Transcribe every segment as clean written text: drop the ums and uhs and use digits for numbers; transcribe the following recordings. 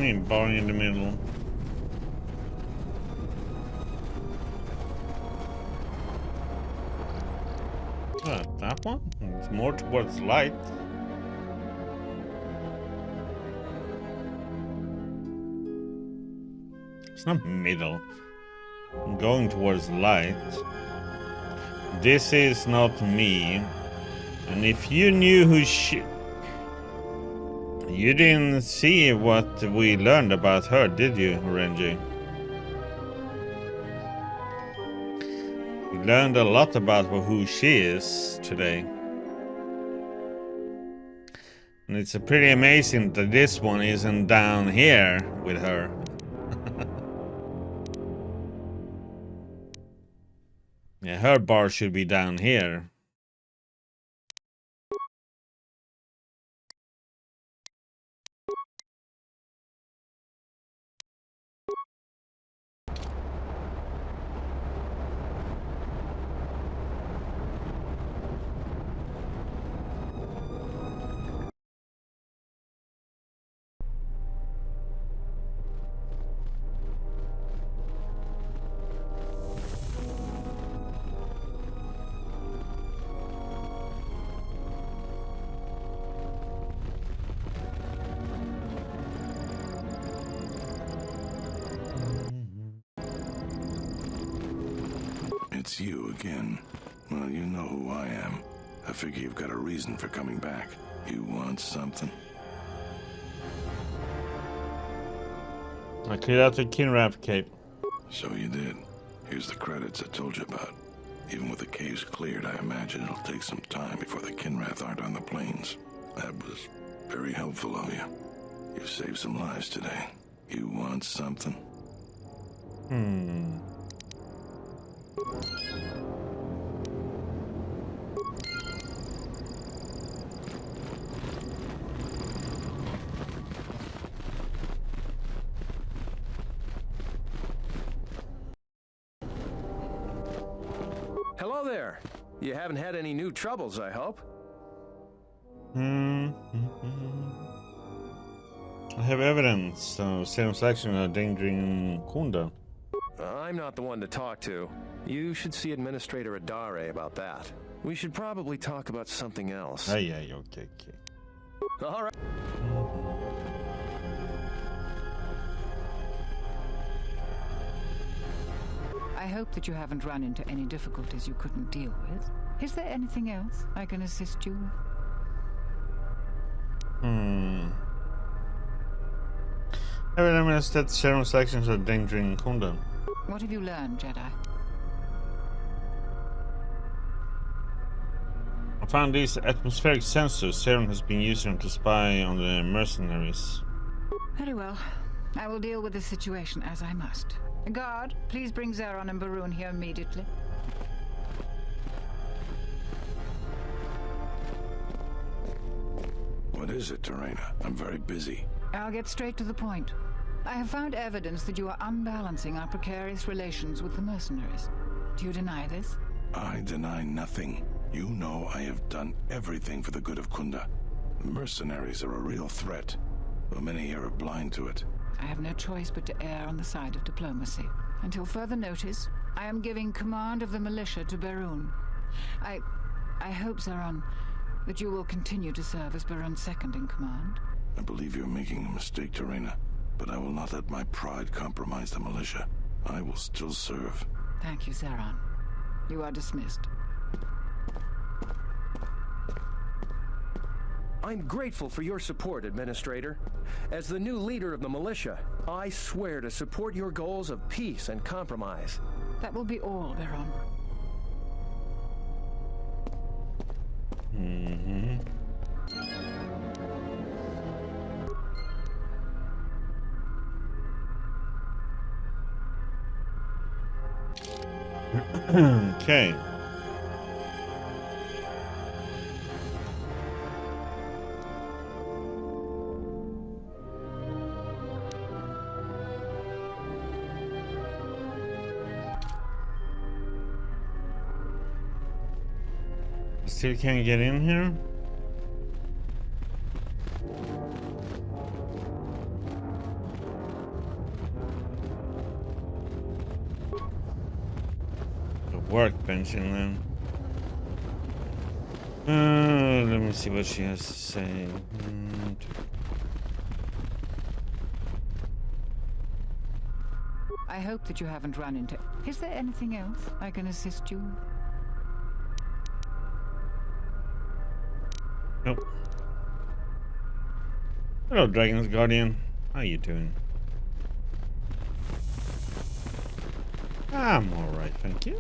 you mean, bar in the middle? That one? It's more towards light. It's not middle. I'm going towards light. This is not me. And if you knew who you didn't see what we learned about her, did you, Renji? We learned a lot about who she is today. And it's pretty amazing that this one isn't down here with her. Yeah, her bar should be down here. It's you again. Well, you know who I am. I figure you've got a reason for coming back. You want something? I cleared out the Kinrath cape. So you did. Here's the credits I told you about. Even with the caves cleared, I imagine it'll take some time before the Kinrath aren't on the plains. That was very helpful of you. You've saved some lives today. You want something? Hello there. You haven't had any new troubles, I hope. I have evidence. Serum selection of Dantooine Kunda. I'm not the one to talk to. You should see Administrator Adare about that. We should probably talk about something else. Okay. All right. I hope that you haven't run into any difficulties you couldn't deal with. Is there anything else I can assist you with? Evidence that serum selections of Dantooine Kunda. What have you learned, Jedi? I found these atmospheric sensors Serum has been using to spy on the mercenaries. Very well. I will deal with the situation as I must. Guard, please bring Zeron and Barun here immediately. What is it, Terena? I'm very busy. I'll get straight to the point. I have found evidence that you are unbalancing our precarious relations with the mercenaries. Do you deny this? I deny nothing. You know I have done everything for the good of Kunda. The mercenaries are a real threat, though many here are blind to it. I have no choice but to err on the side of diplomacy. Until further notice, I am giving command of the militia to Barun. I hope, Zeron, that you will continue to serve as Barun's second in command. I believe you're making a mistake, Terena, but I will not let my pride compromise the militia. I will still serve. Thank you, Zeron. You are dismissed. I'm grateful for your support, Administrator. As the new leader of the militia, I swear to support your goals of peace and compromise. That will be all, Baron. Okay. Still can't get in here? workbench in then. Let me see what she has to say. I hope that you haven't run into... Is there anything else I can assist you with? Nope. Hello, Dragon's Guardian. How you doing? I'm alright, thank you.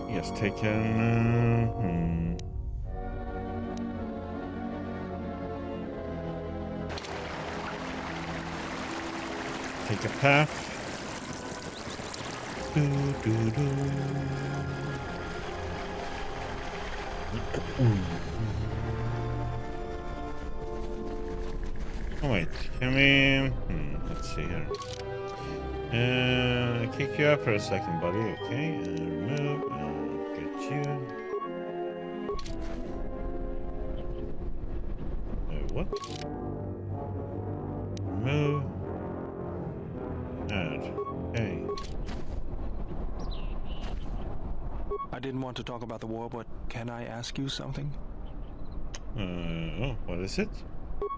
Yes, taken. Take a path. Oh wait, can we? Let's see here. Kick you up for a second, buddy. Okay, remove. Get you. What? Remove. Add. Okay. I didn't want to talk about the war, but can I ask you something? Oh, what is it?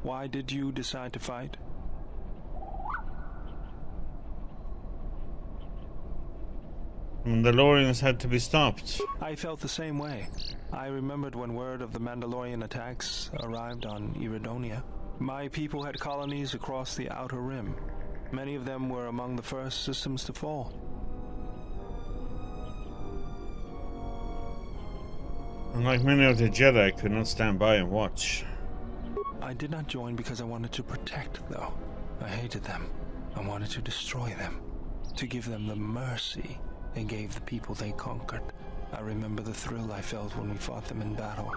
Why did you decide to fight? Mandalorians had to be stopped. I felt the same way. I remembered when word of the Mandalorian attacks arrived on Iridonia. My people had colonies across the Outer Rim. Many of them were among the first systems to fall. Unlike many of the Jedi, I could not stand by and watch. I did not join because I wanted to protect, though. I hated them. I wanted to destroy them. To give them the mercy they gave the people they conquered. I remember the thrill I felt when we fought them in battle.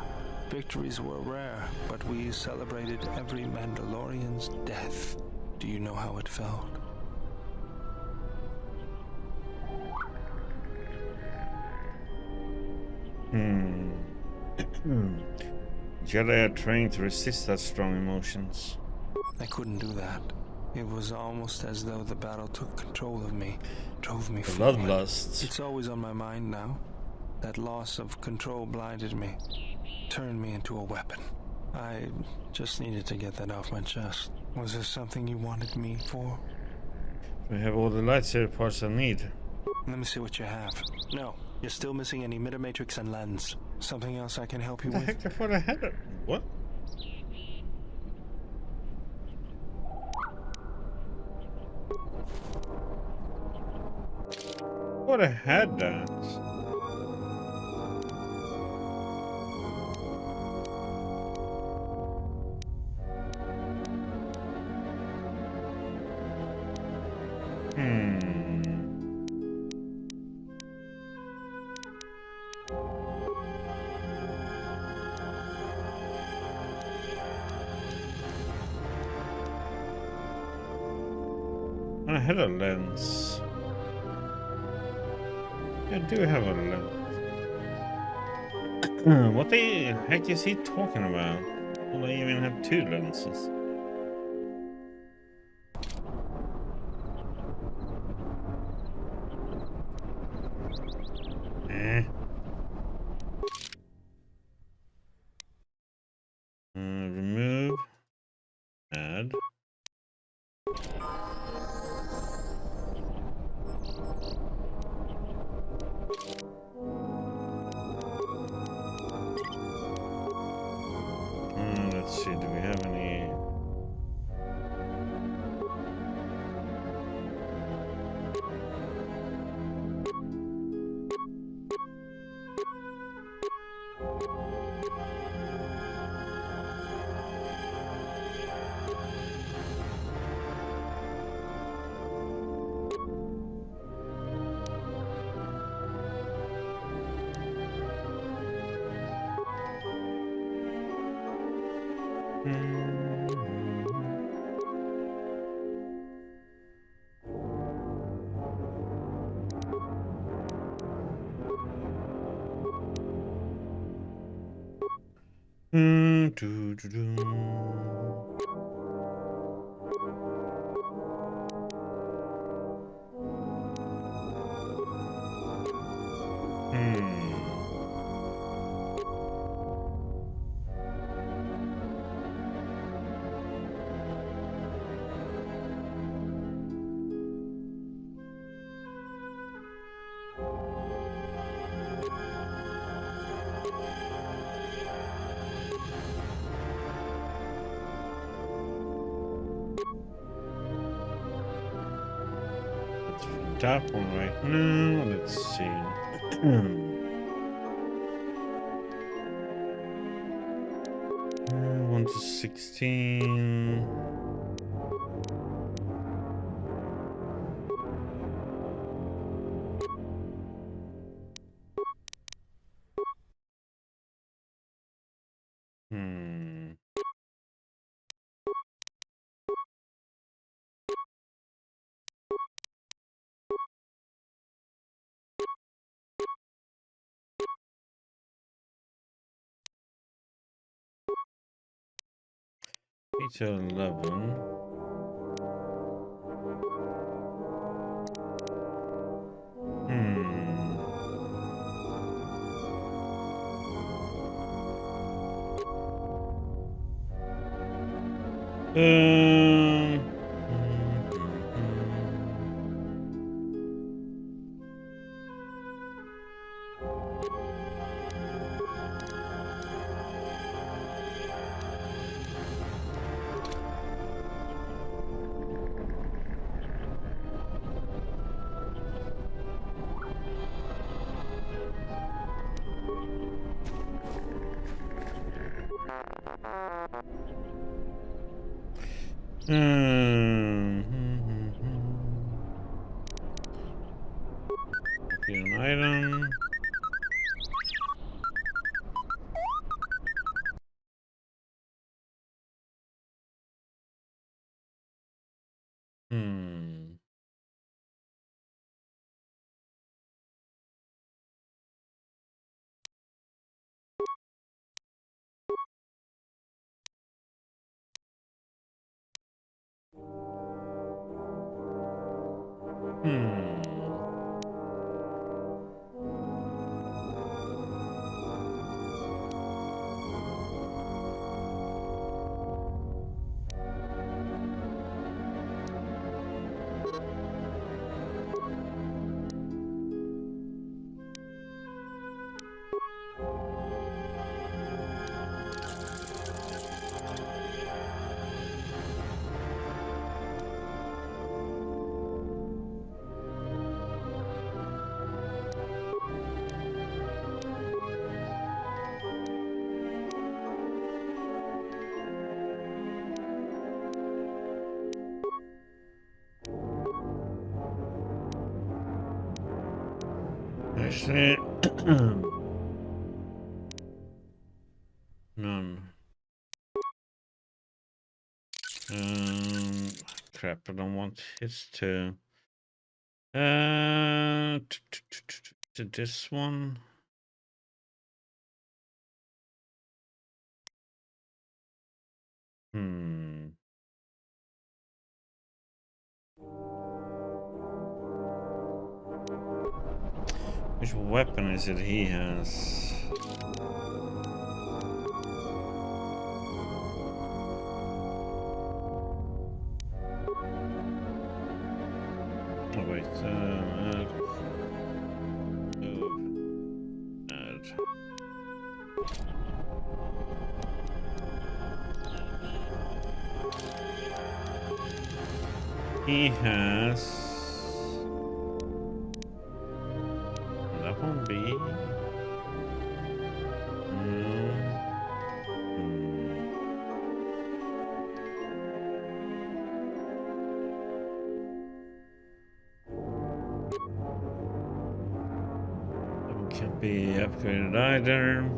Victories were rare, but we celebrated every Mandalorian's death. Do you know how it felt? Jedi are trained to resist such strong emotions. I couldn't do that. It was almost as though the battle took control of me, drove me forward. Bloodlust. It's always on my mind now. That loss of control blinded me, turned me into a weapon. I just needed to get that off my chest. Was there something you wanted me for? We have all the lightsaber parts I need. Let me see what you have. No, you're still missing an emitter matrix and lens. Something else I can help you What the with? heck? I thought I had it. What? Thought I had that. I had a lens. I do have a lens. What the heck is he talking about? Well, I even have two lenses. Remove. Add. Let's see, do we have any? Do, do, do. That one right now. Let's see. 1 to 16. It's 11. Okay, an item. Actually, none. Crap, I don't want his to. To this one. Which weapon is it he has? Oh wait, add. He has. That won't be. Can't be upgraded either.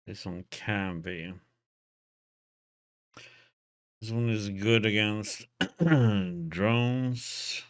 This one can be. This one is good against drones.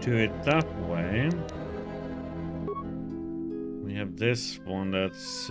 do it that way. We have this one that's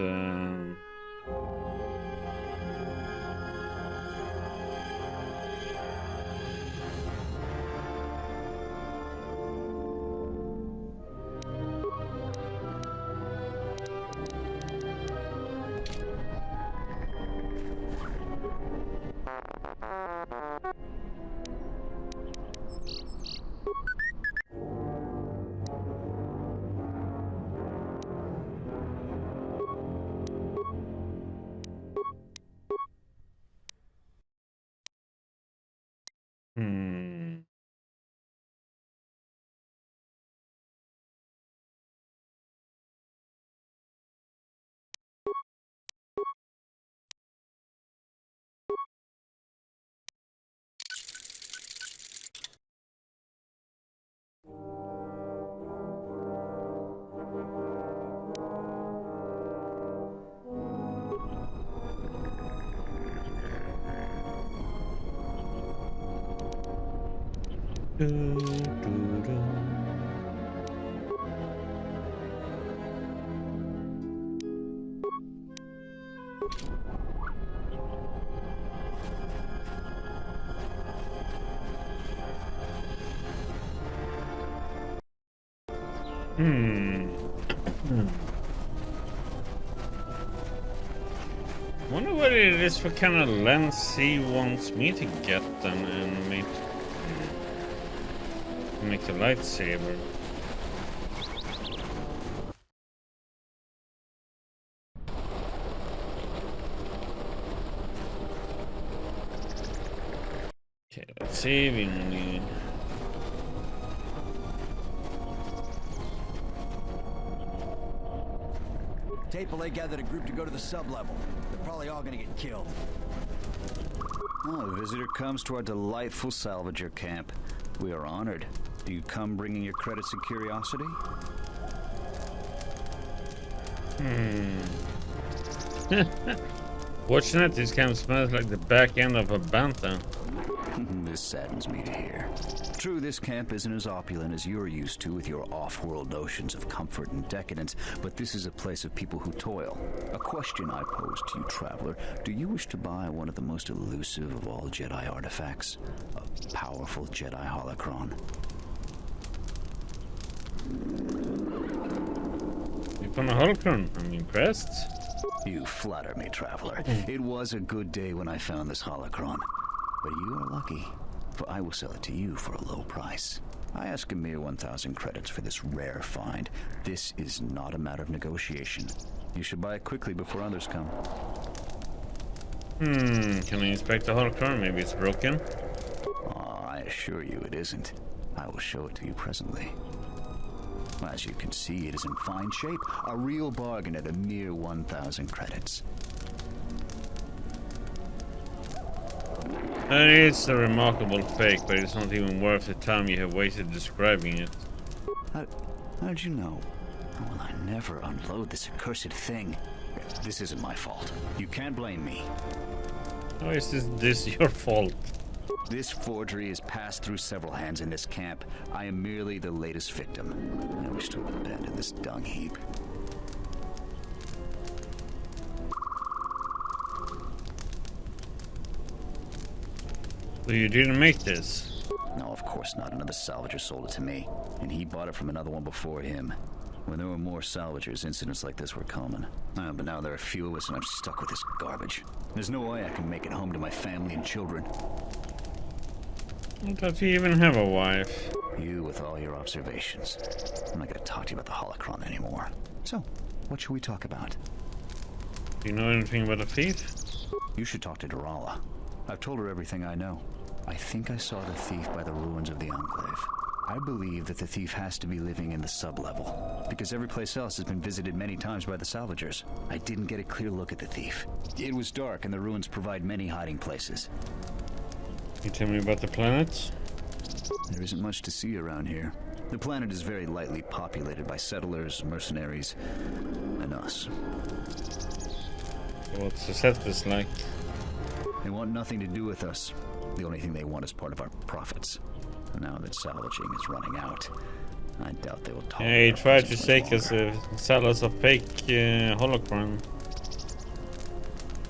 wonder what it is for kind of lens he wants me to get then and make the lightsaber. Okay, let's see. We need. Tapele gathered a group to go to the sub-level. They're probably all gonna get killed. Oh, a visitor comes to our delightful salvager camp. We are honored. Do you come bringing your credits and curiosity? Watching it, this camp smells like the back end of a bantha. This saddens me to hear. True, this camp isn't as opulent as you're used to with your off-world notions of comfort and decadence, but this is a place of people who toil. A question I pose to you, traveler. Do you wish to buy one of the most elusive of all Jedi artifacts? A powerful Jedi holocron? You found a holocron. I'm impressed. You flatter me, traveler. It was a good day when I found this holocron. But you are lucky, for I will sell it to you for a low price. I ask a mere 1,000 credits for this rare find. This is not a matter of negotiation. You should buy it quickly before others come. Can I inspect the holocron? Maybe it's broken. I assure you it isn't. I will show it to you presently. As you can see, it is in fine shape. A real bargain at a mere 1,000 credits. And it's a remarkable fake, but it's not even worth the time you have wasted describing it. How did you know? Well, I never unload this accursed thing. This isn't my fault. You can't blame me. How is this your fault? This forgery has passed through several hands in this camp. I am merely the latest victim. I wish to abandon this dung heap. So you didn't make this? No, of course not. Another salvager sold it to me, and he bought it from another one before him. When there were more salvagers, incidents like this were common. But now there are few of us, and I'm stuck with this garbage. There's no way I can make it home to my family and children. I thought you even have a wife. You with all your observations. I'm not going to talk to you about the holocron anymore. So, what should we talk about? Do you know anything about a thief? You should talk to Durala. I've told her everything I know. I think I saw the thief by the ruins of the Enclave. I believe that the thief has to be living in the sub-level, because every place else has been visited many times by the salvagers. I didn't get a clear look at the thief. It was dark, and the ruins provide many hiding places. Can you tell me about the planets? There isn't much to see around here. The planet is very lightly populated by settlers, mercenaries, and us. What's the settlers like? They want nothing to do with us. The only thing they want is part of our profits. Now that salvaging is running out, I doubt they will tolerate. Yeah, he our tried to presence take much us longer. sell us a fake holocron.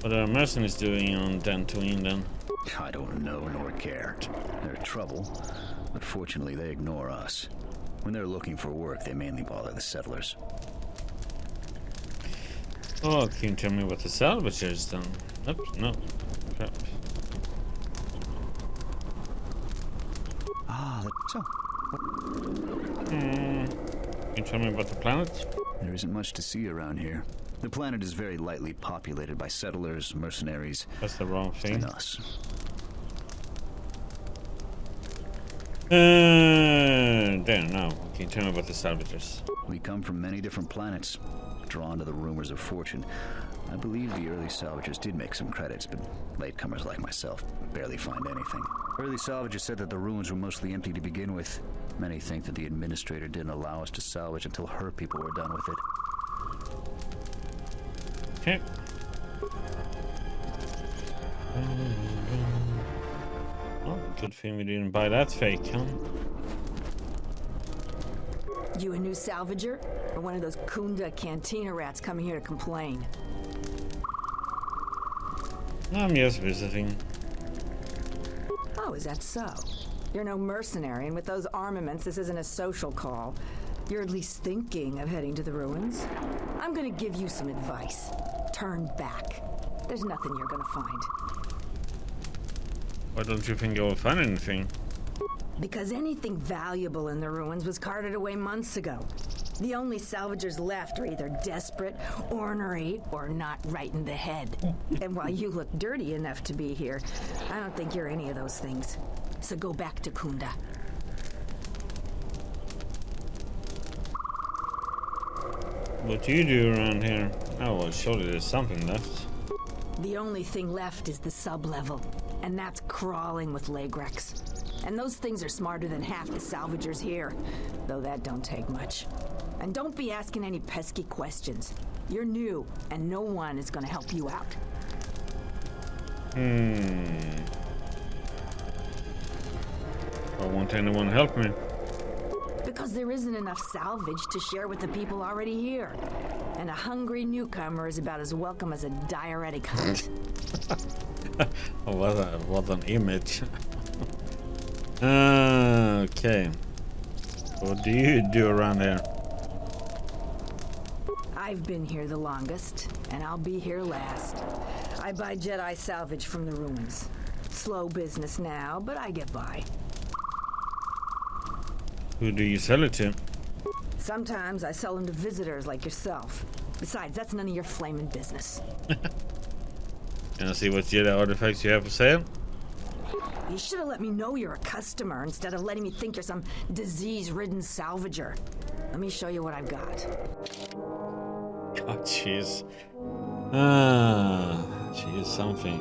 What are mercenaries doing on Dantooine then? I don't know nor care. They're trouble, but fortunately they ignore us. When they're looking for work, they mainly bother the settlers. Oh, can you tell me what the salvagers done? Oops, no. Crap. So, Can you tell me about the planet? there isn't much to see around here. The planet is very lightly populated by settlers, mercenaries, That's the wrong thing. and us. There, now. Can you tell me about the salvagers? We come from many different planets, drawn to the rumors of fortune. I believe the early salvagers did make some credits, but latecomers like myself barely find anything. Early salvagers said that the ruins were mostly empty to begin with. Many think that the administrator didn't allow us to salvage until her people were done with it. Okay. Oh, good thing we didn't buy that fake, huh? You a new salvager? Or one of those Kunda cantina rats coming here to complain? I'm just visiting. Oh, is that so? You're no mercenary, and with those armaments, this isn't a social call. You're at least thinking of heading to the ruins. I'm gonna give you some advice. Turn back. There's nothing you're gonna find. Why don't you think you'll find anything? Because anything valuable in the ruins was carted away months ago. The only salvagers left are either desperate, ornery, or not right in the head. And while you look dirty enough to be here, I don't think you're any of those things. So go back to Kunda. What do you do around here? Oh, well, surely there's something left. The only thing left is the sub-level, and that's crawling with Lagrex. And those things are smarter than half the salvagers here, though that don't take much. And don't be asking any pesky questions. You're new, and no one is gonna help you out. Why won't anyone help me? Because there isn't enough salvage to share with the people already here. And a hungry newcomer is about as welcome as a diuretic hunt. Oh, what an image. Okay. What do you do around here? I've been here the longest, and I'll be here last. I buy Jedi salvage from the ruins. Slow business now, but I get by. Who do you sell it to? Sometimes I sell them to visitors like yourself. Besides, that's none of your flaming business. Can I see what Jedi artifacts you have for sale? You should have let me know you're a customer instead of letting me think you're some disease-ridden salvager. Let me show you what I've got. God, she is something.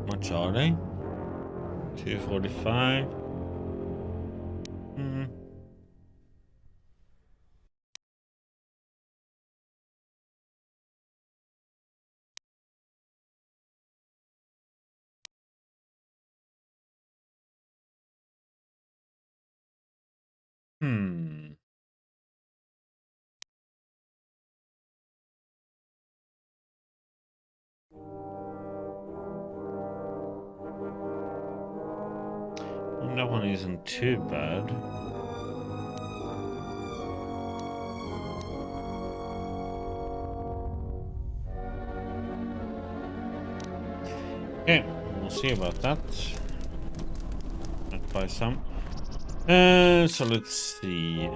Much are they? 245. That one isn't too bad. Okay, we'll see about that. Might buy some. So let's see.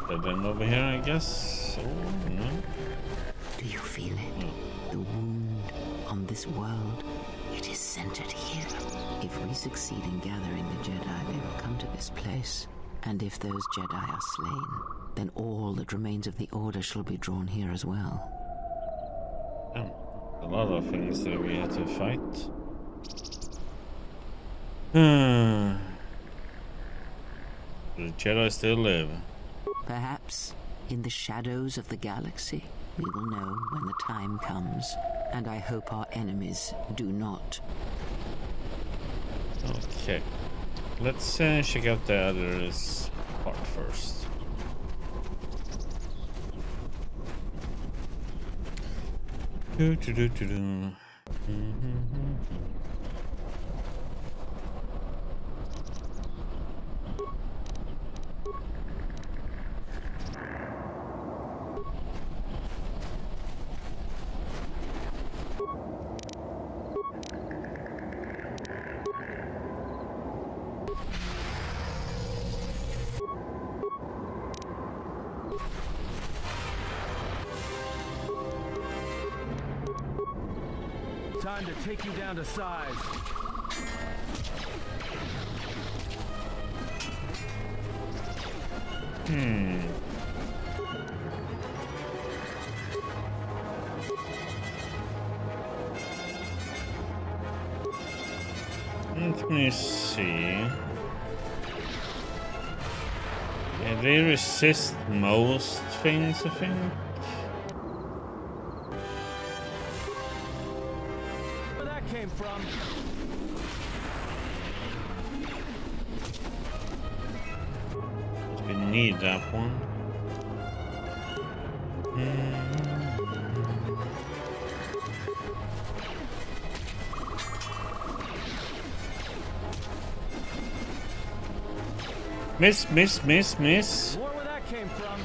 But then over here, I guess. Oh, no. Do you feel it? The wound on this world, it is centered here. If we succeed in gathering the Jedi, they will come to this place. And if those Jedi are slain, then all that remains of the Order shall be drawn here as well. A lot of things that we had to fight. The Jedi still live. Perhaps in the shadows of the galaxy, we will know when the time comes. And I hope our enemies do not. Okay. Let's check out the other part first. Time to take you down to size. Let me see. Yeah, they resist most things, I think. Where that came from? We need that one. Miss. More where that came from.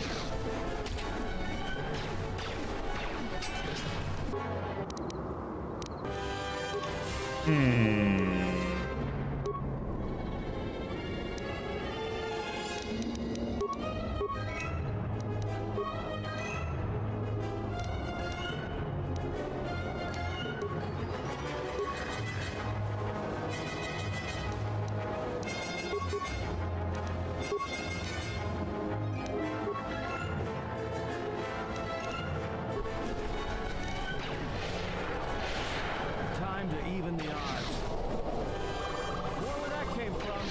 Time to even the odds. More where that came from.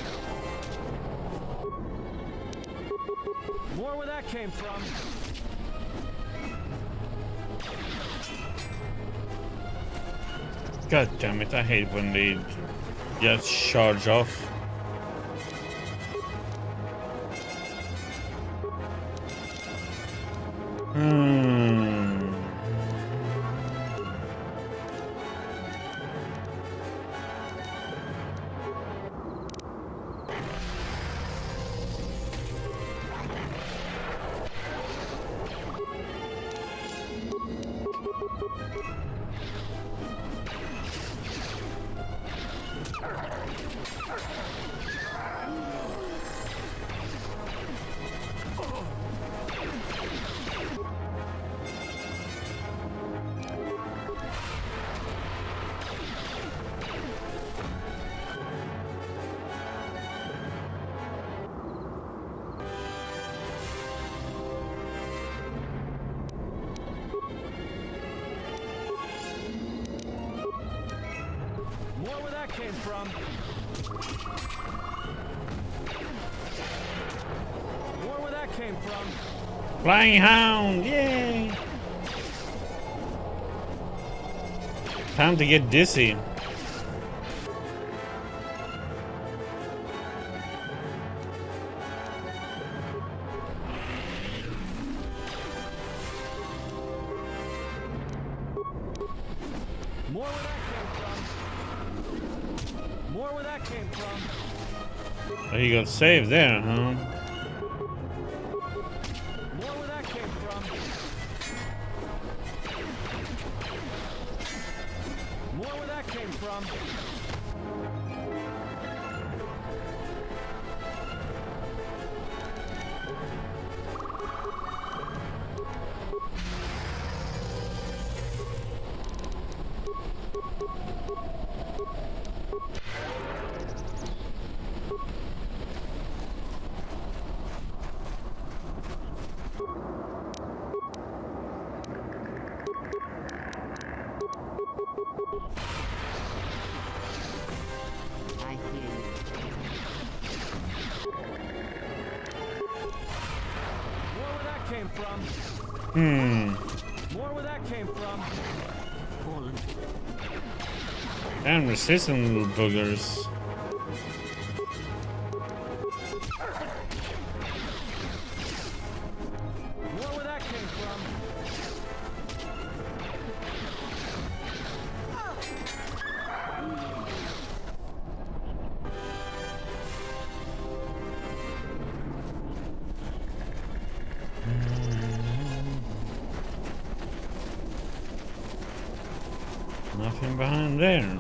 More where that came from. God damn it, I hate when they just charge off. More where that came from. More where that came from. Flying Hound, yay! Time to get dizzy. More where that came from. More where that came from. Oh, you got saved there, huh? More where that came from. More where that came from. came from. More where that came from. And resistant little boogers. More where that came from. Nothing behind there.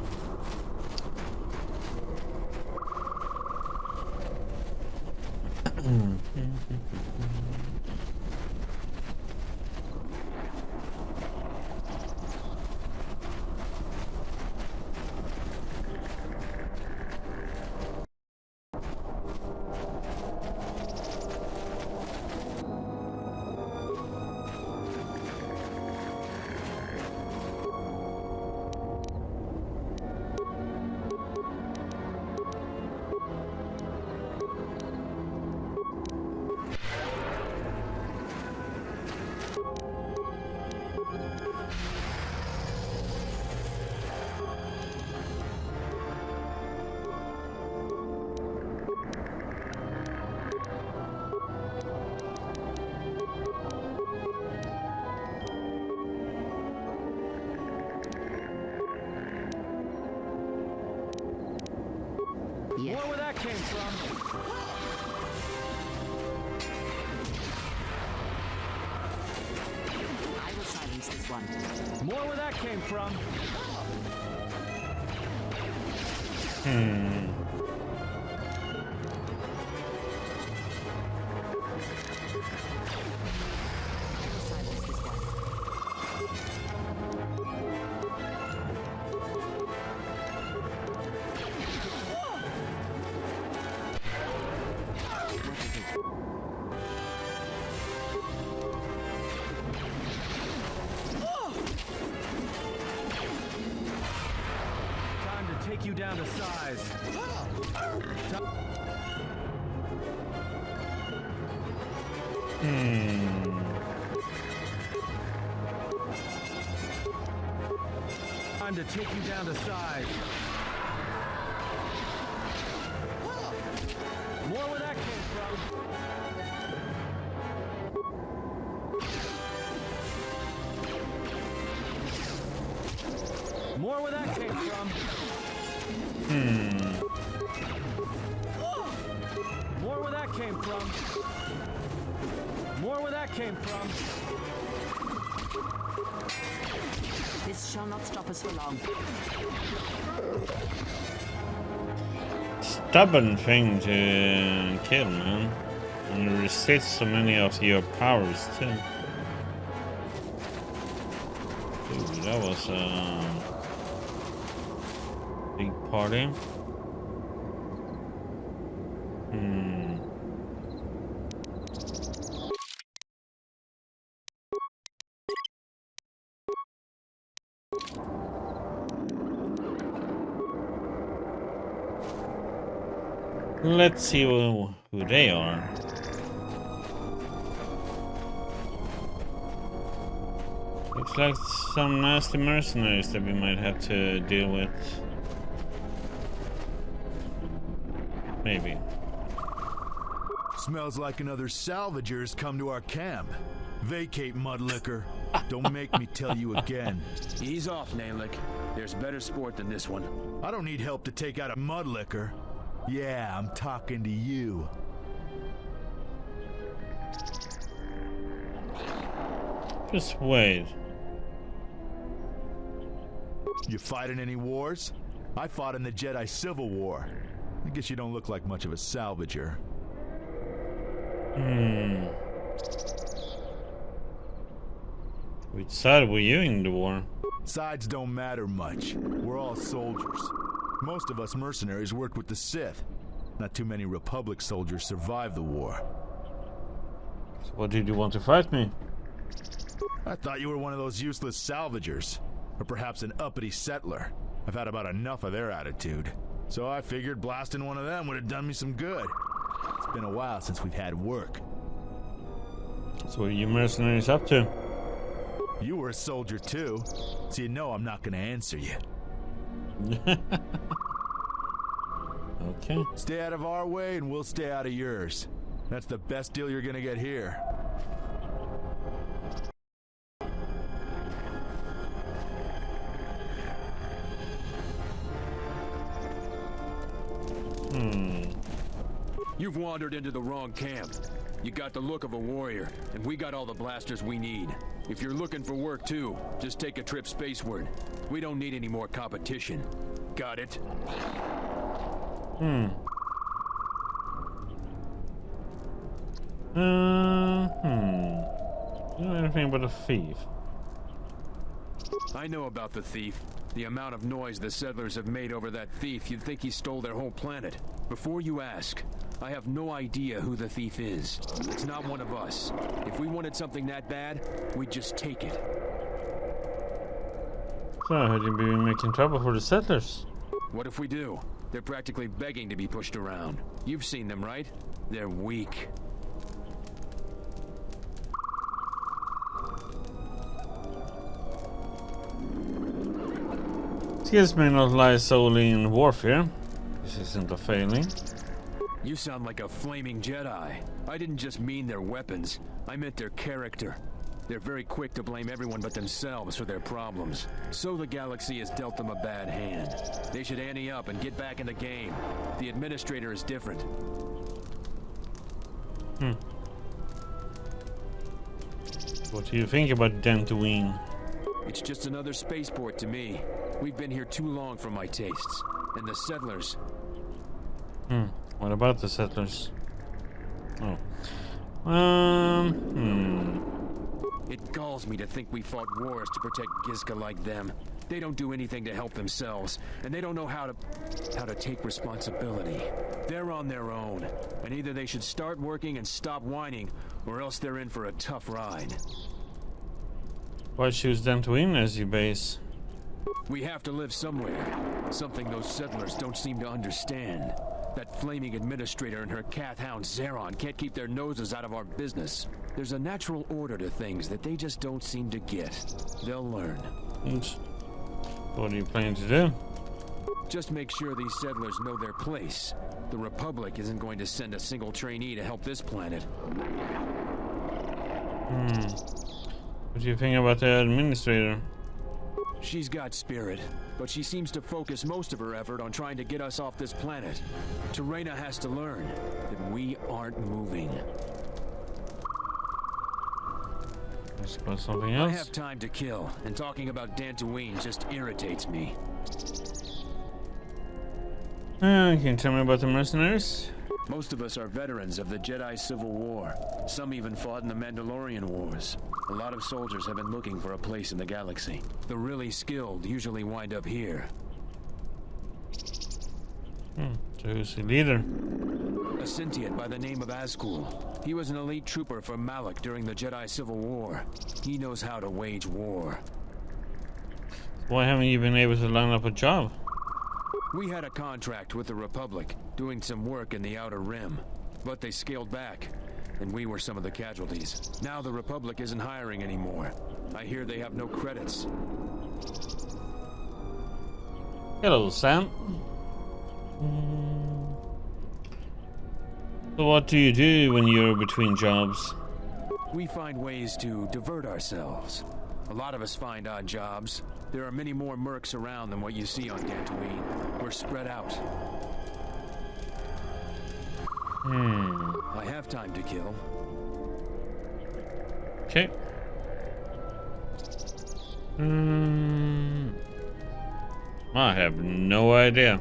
More where that came from. I will silence this one. More where that came from. I will silence this one. Time to take you down to size. Time to take you down to size. More where that came from. More where that came from. More where that came from. More where that came from. This shall not stop us for long. Stubborn thing to kill, man. And resist so many of your powers too. Ooh, that was a big party. Let's see who they are. Looks like some nasty mercenaries that we might have to deal with. Maybe. Smells like another salvager's come to our camp. Vacate, mudlicker. Don't make me tell you again. Ease off, Nainlick. There's better sport than this one. I don't need help to take out a mudlicker. Yeah, I'm talking to you. Just wait. You fighting any wars? I fought in the Jedi Civil War. I guess you don't look like much of a salvager. Which side were you in the war? Sides don't matter much. We're all soldiers. Most of us mercenaries worked with the Sith. Not too many Republic soldiers survived the war. So what did you want to fight me? I thought you were one of those useless salvagers. Or perhaps an uppity settler. I've had about enough of their attitude. So I figured blasting one of them would have done me some good. It's been a while since we've had work. So what are you mercenaries up to? You were a soldier too, so you know I'm not gonna answer you. Okay. Stay out of our way and we'll stay out of yours. That's the best deal you're gonna get here. You've wandered into the wrong camp. You got the look of a warrior, and we got all the blasters we need. If you're looking for work too, just take a trip spaceward. We don't need any more competition. Got it? You know anything about a thief? I know about the thief. The amount of noise the settlers have made over that thief, you'd think he stole their whole planet. Before you ask, I have no idea who the thief is. It's not one of us. If we wanted something that bad, we'd just take it. So I heard you've been making trouble for the settlers. What if we do? They're practically begging to be pushed around. You've seen them, right? They're weak. Skills may not lie solely in warfare. This isn't a failing. You sound like a flaming Jedi. I didn't just mean their weapons. I meant their character. They're very quick to blame everyone but themselves for their problems. So the galaxy has dealt them a bad hand. They should ante up and get back in the game. The administrator is different. What do you think about Dantooine? It's just another spaceport to me. We've been here too long for my tastes. And the settlers... What about the settlers? Oh. It galls me to think we fought wars to protect Gizka like them. They don't do anything to help themselves, and they don't know how to take responsibility. They're on their own, and either they should start working and stop whining, or else they're in for a tough ride. Why choose Dantooine as your base? We have to live somewhere. Something those settlers don't seem to understand. That flaming administrator and her cath hound Zeron can't keep their noses out of our business. There's a natural order to things that they just don't seem to get. They'll learn. What are you planning to do? Just make sure these settlers know their place. The Republic isn't going to send a single trainee to help this planet. What do you think about the administrator? She's got spirit, but she seems to focus most of her effort on trying to get us off this planet. Terena has to learn that we aren't moving. I suppose something else? I have time to kill, and talking about Dantooine just irritates me. Can you tell me about the mercenaries? Most of us are veterans of the Jedi Civil War. Some even fought in the Mandalorian Wars. A lot of soldiers have been looking for a place in the galaxy. The really skilled usually wind up here. So who's the leader? A Sentient by the name of Azkul. He was an elite trooper for Malak during the Jedi Civil War. He knows how to wage war. Why haven't you been able to line up a job? We had a contract with the Republic, doing some work in the Outer Rim. But they scaled back, and we were some of the casualties. Now the Republic isn't hiring anymore. I hear they have no credits. Hello, Sam. So what do you do when you're between jobs? We find ways to divert ourselves. A lot of us find odd jobs. There are many more mercs around than what you see on Dantooine. We're spread out. I have time to kill. Okay. I have no idea.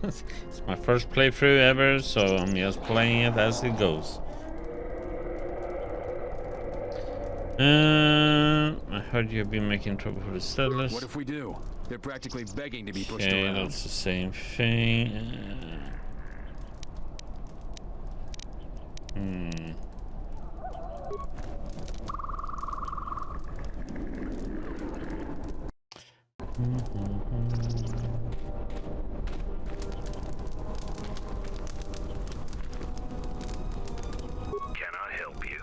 It's my first playthrough ever, so I'm just playing it as it goes. I heard you've been making trouble for the settlers. What if we do? They're practically begging to be pushed Okay, around. that's the same thing. Can I help you?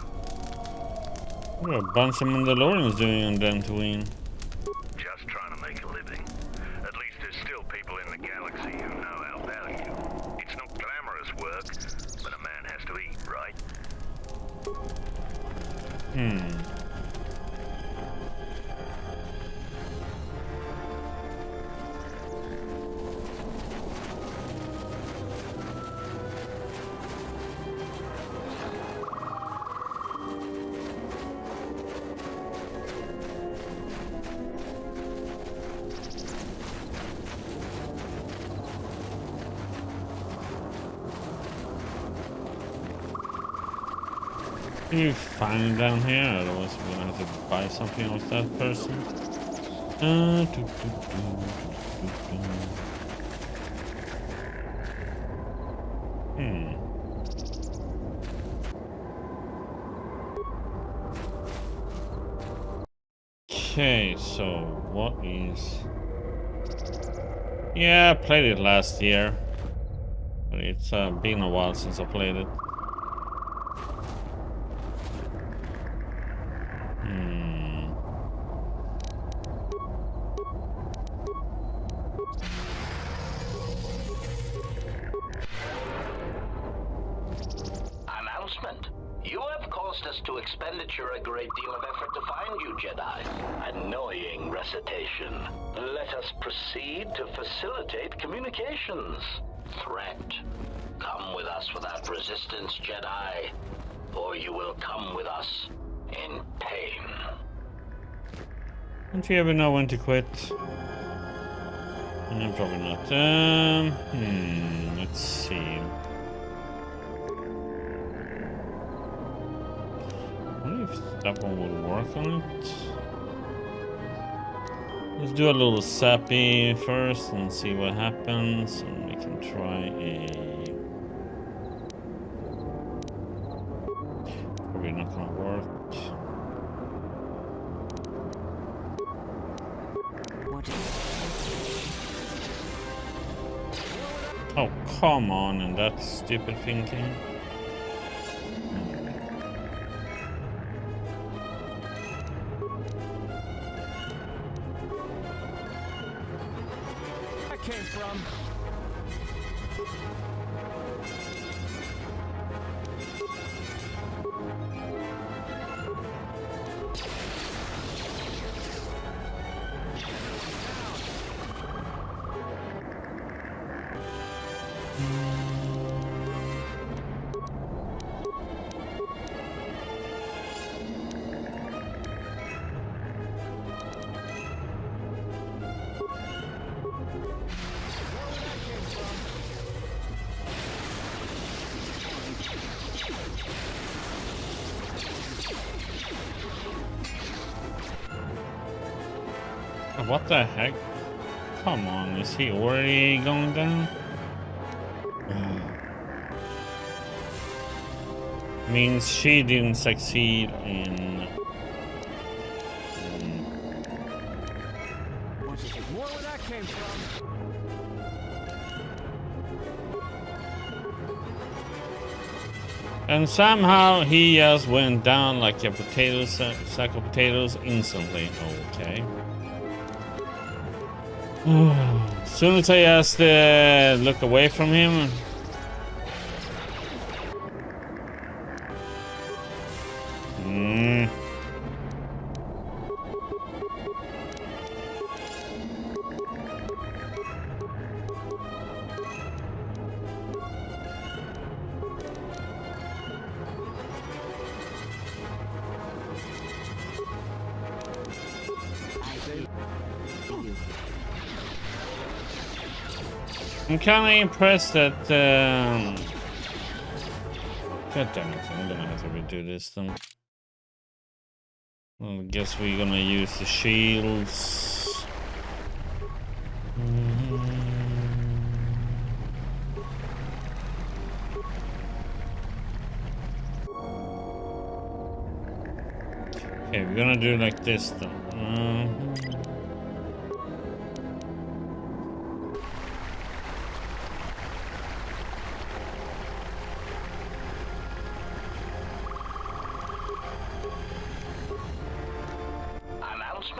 What are a bunch of Mandalorians doing on Dantooine? Just trying to make a living. At least there's still people in the galaxy who know our value. It's not glamorous work, but a man has to eat, right? Can you find it down here? Otherwise we're gonna have to buy something with that person. Okay, so what is... Yeah, I played it last year. But it's been a while since I played it. Announcement. You have caused us to expenditure a great deal of effort to find you, Jedi. Annoying recitation. Let us proceed to facilitate communications. Threat. Come with us without resistance, Jedi, or you will come with us in pain. Don't you ever know when to quit? No, probably not. Let's see. I wonder if that one will work on it. Let's do a little sappy first and see what happens, and we can try a... Probably not gonna work. Oh, come on, and that stupid thinking. That came from. What the heck? Come on, is he already going down? Means she didn't succeed in... More where that came from. And somehow he just went down like a sack of potatoes instantly. Okay. As soon as I just look away from him. I'm kind of impressed that. God damn it! I'm gonna have to redo this then. Well, I guess we're gonna use the shields. Okay, we're gonna do like this then.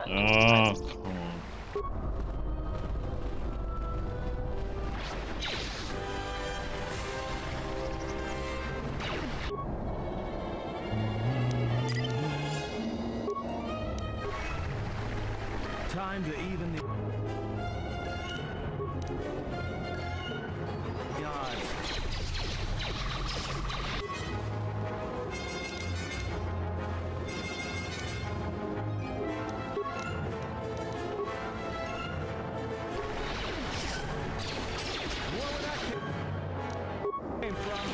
Oh, come on. Time to even the odds. Came from.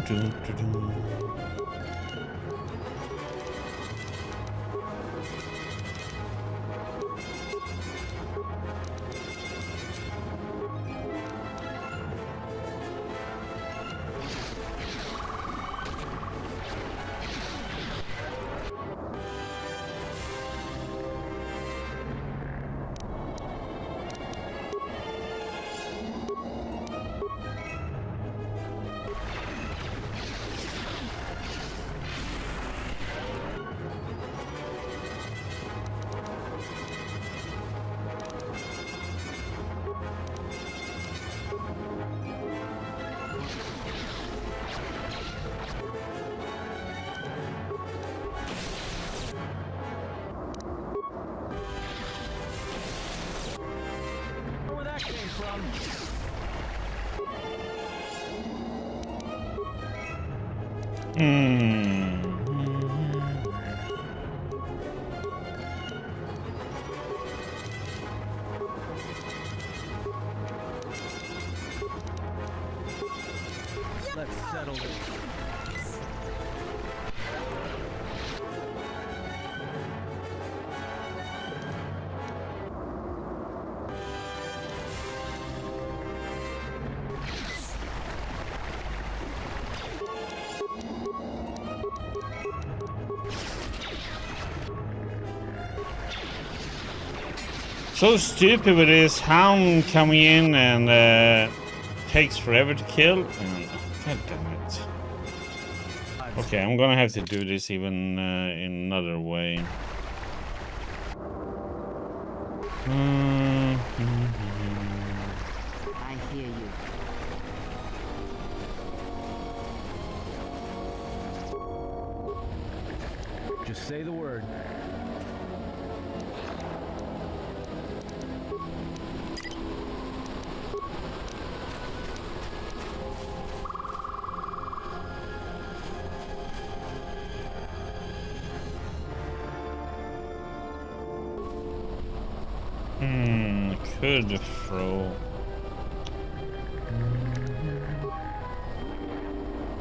Doo, doo, doo. Where that came from? Let's settle this. So stupid with this hound coming in and takes forever to kill. And, God damn it. Okay, I'm gonna have to do this even in another way. I hear you. Just say the word. Could throw.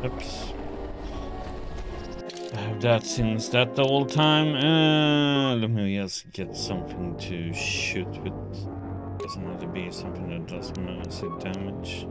Oops. I have that since that the whole time. Let me just get something to shoot with. Doesn't have to be something that does massive damage.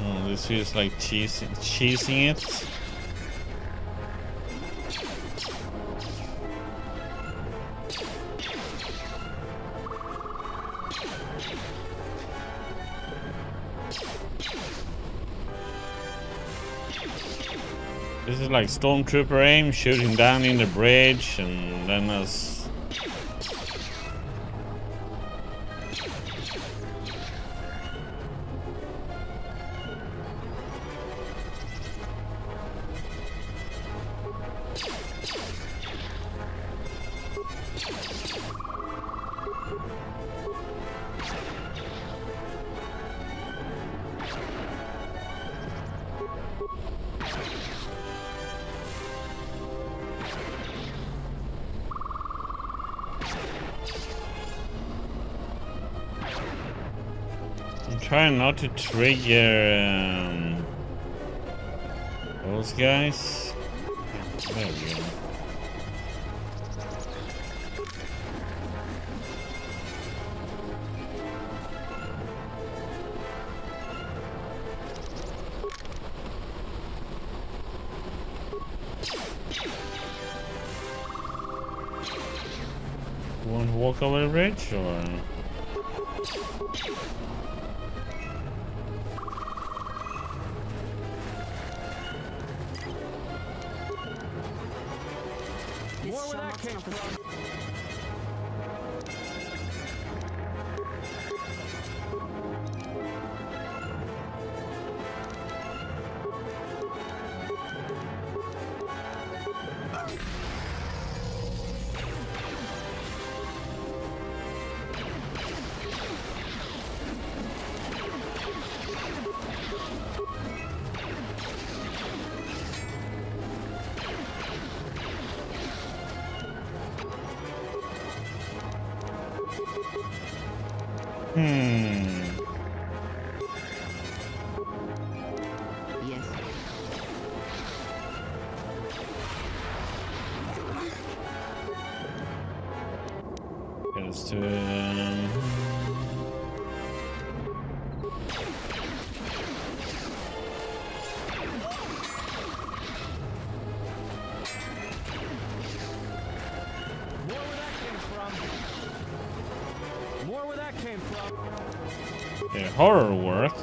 Oh, this feels like cheesing it. This is like stormtrooper aim, shooting down in the bridge, and then us. trying not to trigger those guys. There we go. Want to walk over the bridge or? More where that came from. Yes. Goes to More where that came from. yeah, horror worked.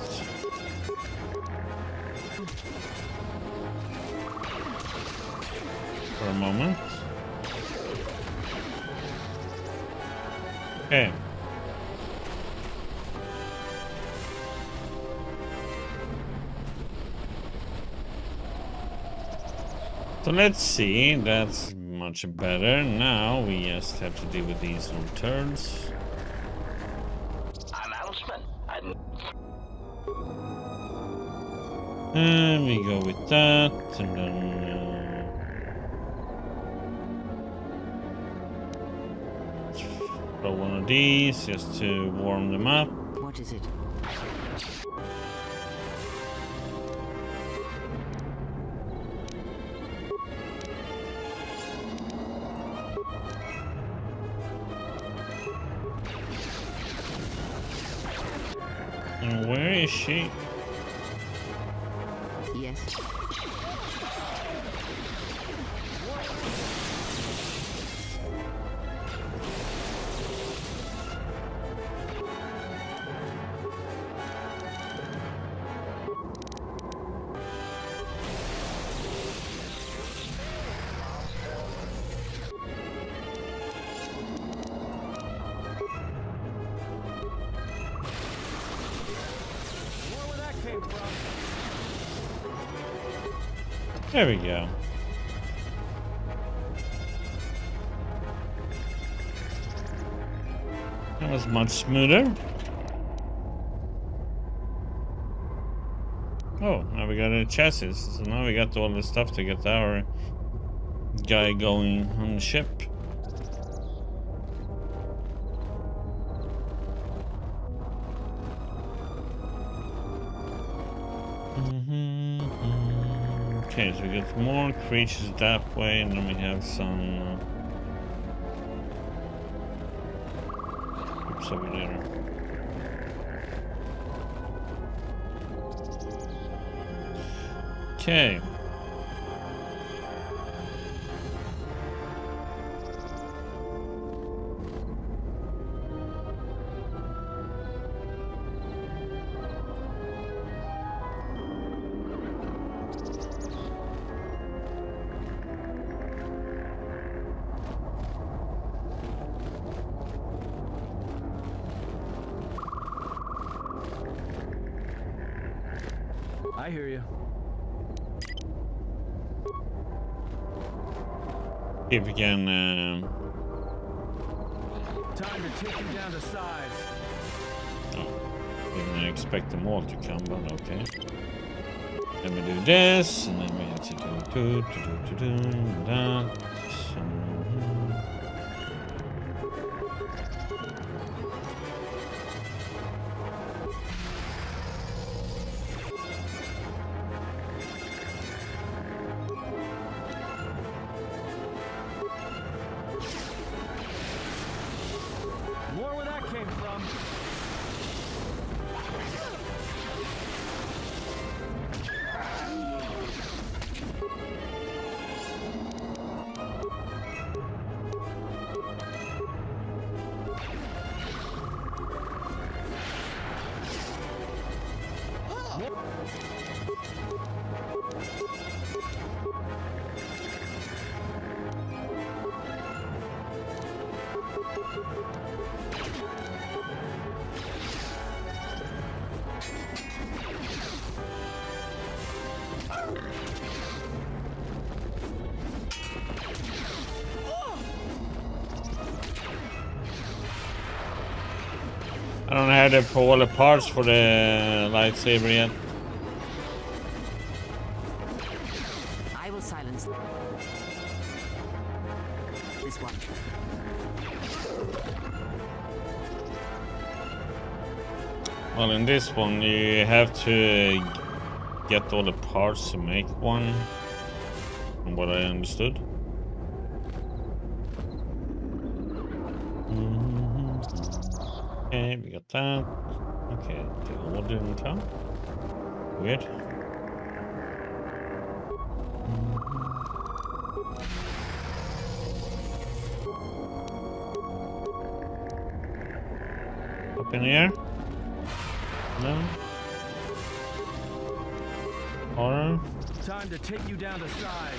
For a moment. Okay. So let's see, that's much better. Now we just have to deal with these little turds. Announcement. And we go with that, and then let's throw one of these just to warm them up. What is it? And where is she? Yes. There we go. That was much smoother. Oh, now we got a chassis. So now we got all the stuff to get our guy going on the ship. Okay, so we get more creatures that way, and then we have some oops, over there. Okay. I hear you. If we can Time to take you down to size. oh, didn't expect them all to come, but okay. Then we do this, and then we have to do that. I don't have to pull all the parts for the lightsaber yet. I will silence this one. Well, in this one, you have to get all the parts to make one, from what I understood. Okay, we got that. Okay, the order didn't come. Weird. Up in the air? No. Horror. Time to take you down to size.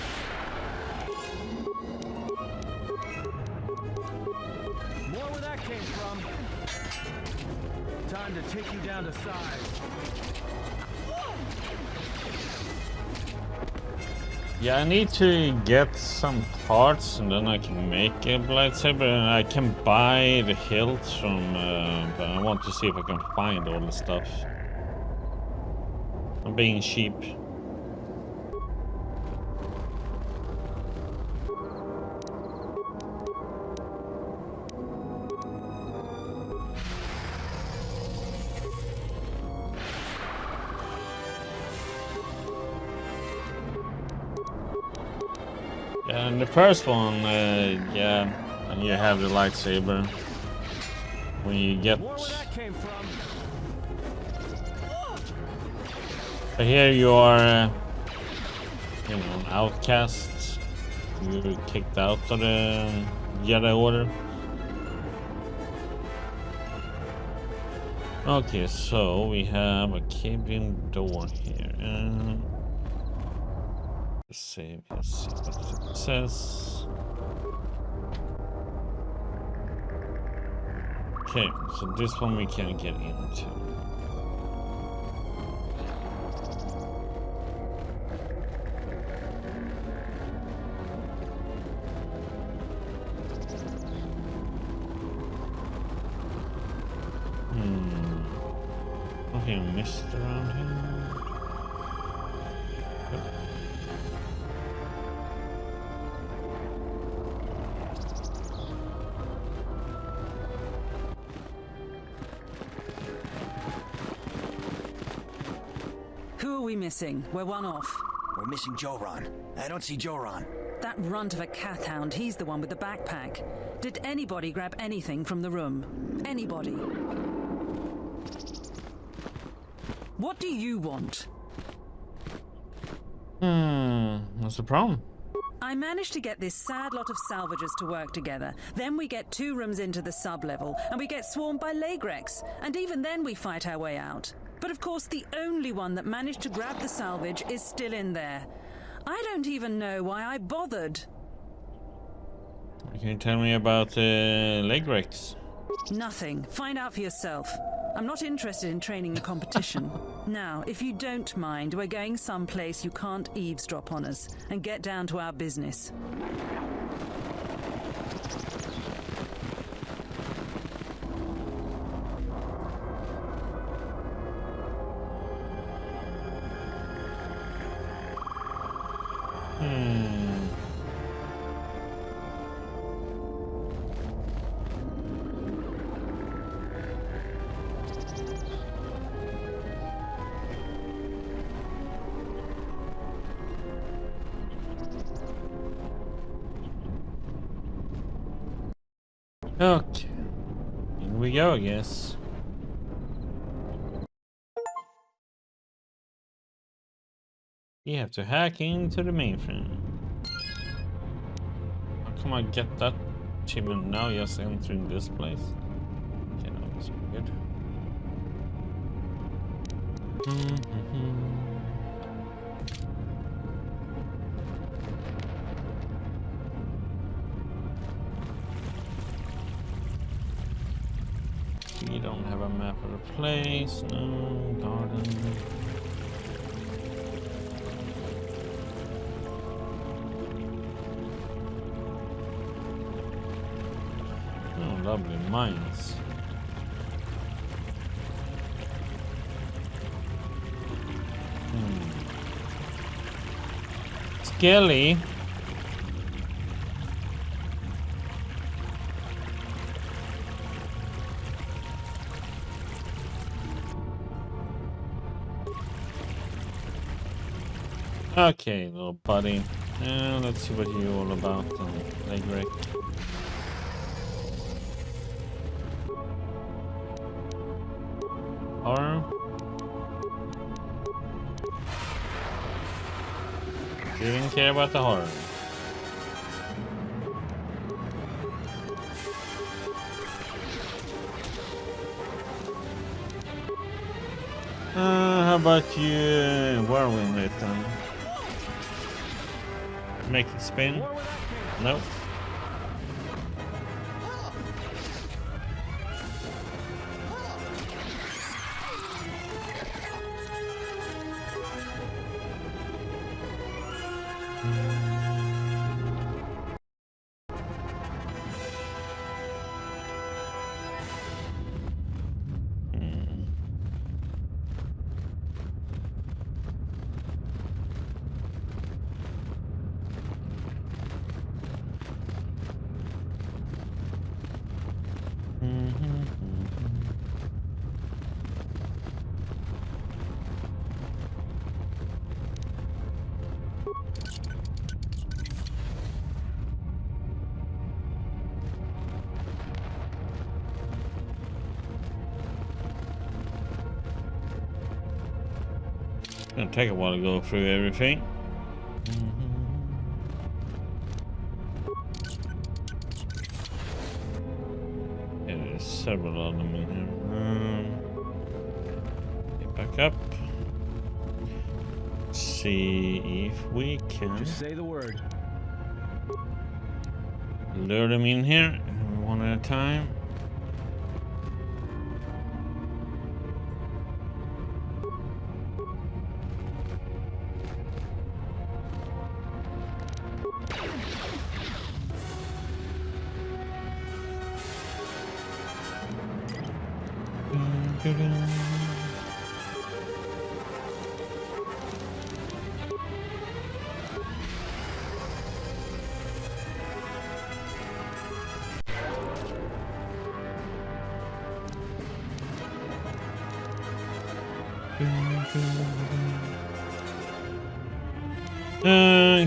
More where that came from. Time to take you down to size. Yeah, I need to get some parts and then I can make a lightsaber, and I can buy the hilts from, but I want to see if I can find all the stuff. I'm being cheap. And the first one, yeah, and you have the lightsaber. When you get... But here you are, you know, an outcast. You're kicked out of the Jedi Order. Okay, so we have a caved-in door here. Save, let's see what it says. Okay, so this one we can't get into. Nothing missed around here. Who are we missing? We're one off. We're missing Joran. I don't see Joran. That runt of a cat hound, he's the one with the backpack. Did anybody grab anything from the room? Anybody? What do you want? What's the problem? I managed to get this sad lot of salvagers to work together. Then we get 2 rooms into the sub-level, and we get swarmed by Lagrex. And even then we fight our way out. But of course, the only one that managed to grab the salvage is still in there. I don't even know why I bothered. Can you tell me about Lagrex? Nothing. Find out for yourself. I'm not interested in training the competition. Now, if you don't mind, we're going someplace you can't eavesdrop on us, and get down to our business. Okay, here we go, I guess. You have to hack into the mainframe. How come I get that achievement now just entering this place? Okay, no, that's weird. You don't have a map of the place, no garden. Oh, lovely mines. Skelly. Okay, little buddy. Let's see what you're all about, leg wreck. Horror. Didn't care about the horror. How about you whirlwind it then? Make it spin? Nope. Gonna take a while to go through everything. Yeah, there's several of them in here. Get back up. See if we can Just say the word. lure them in here one at a time.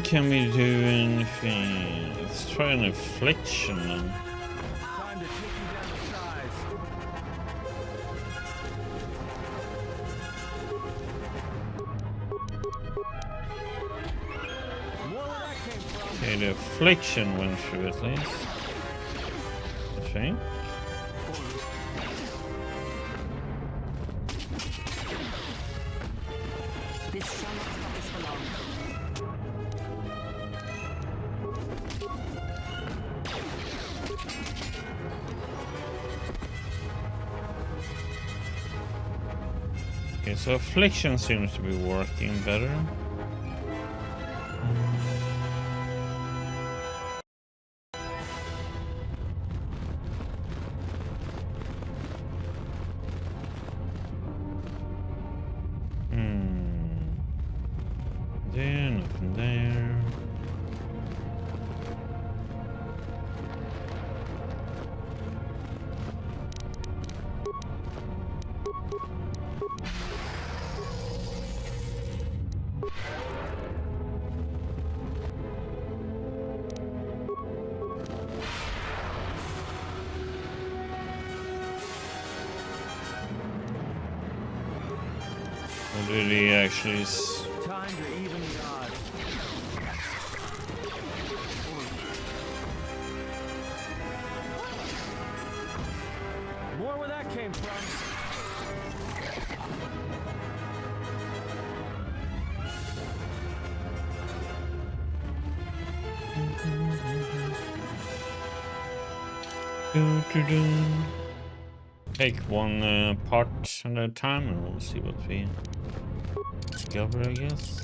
Can we do anything? Let's try an affliction then. Time to take you down to size. More where that came from. Okay, the affliction went through at least. I think. This shall not stop us for long. Okay, so affliction seems to be working better. There, nothing there. What did he actually Time to even the odds. More where that came from. Take one part at a time and we'll see what we discover, I guess.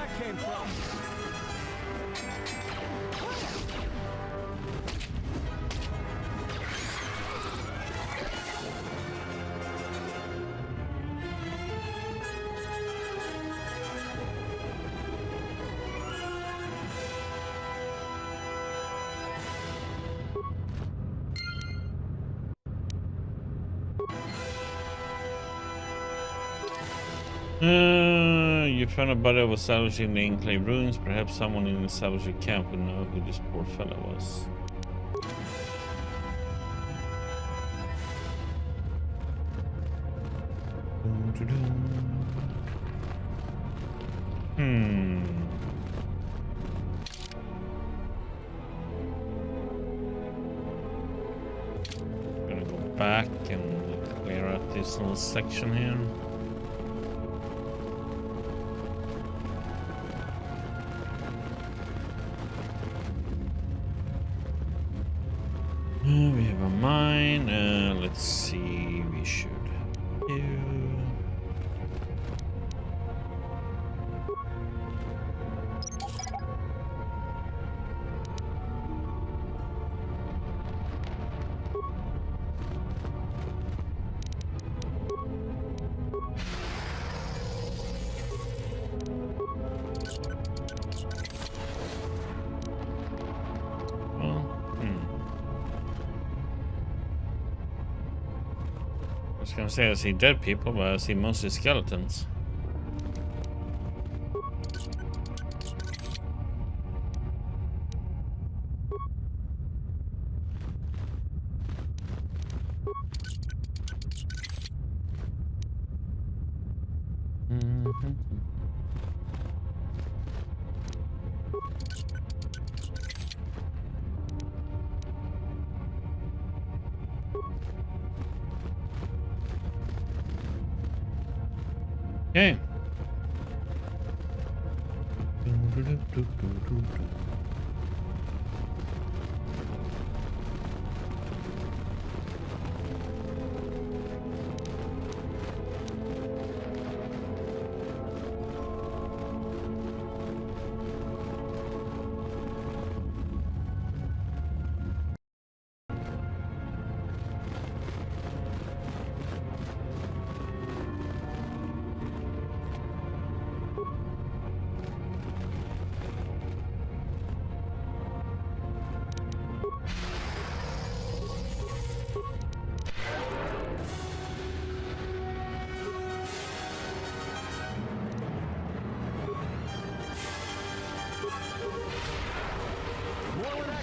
that came from. You found a body of a salvage in the Enclave ruins. Perhaps someone in the salvage camp would know who this poor fellow was. Gonna go back and clear out this little section here. We have a mine. Let's see. We should do. I was gonna say I see dead people, but I see mostly skeletons. Okay.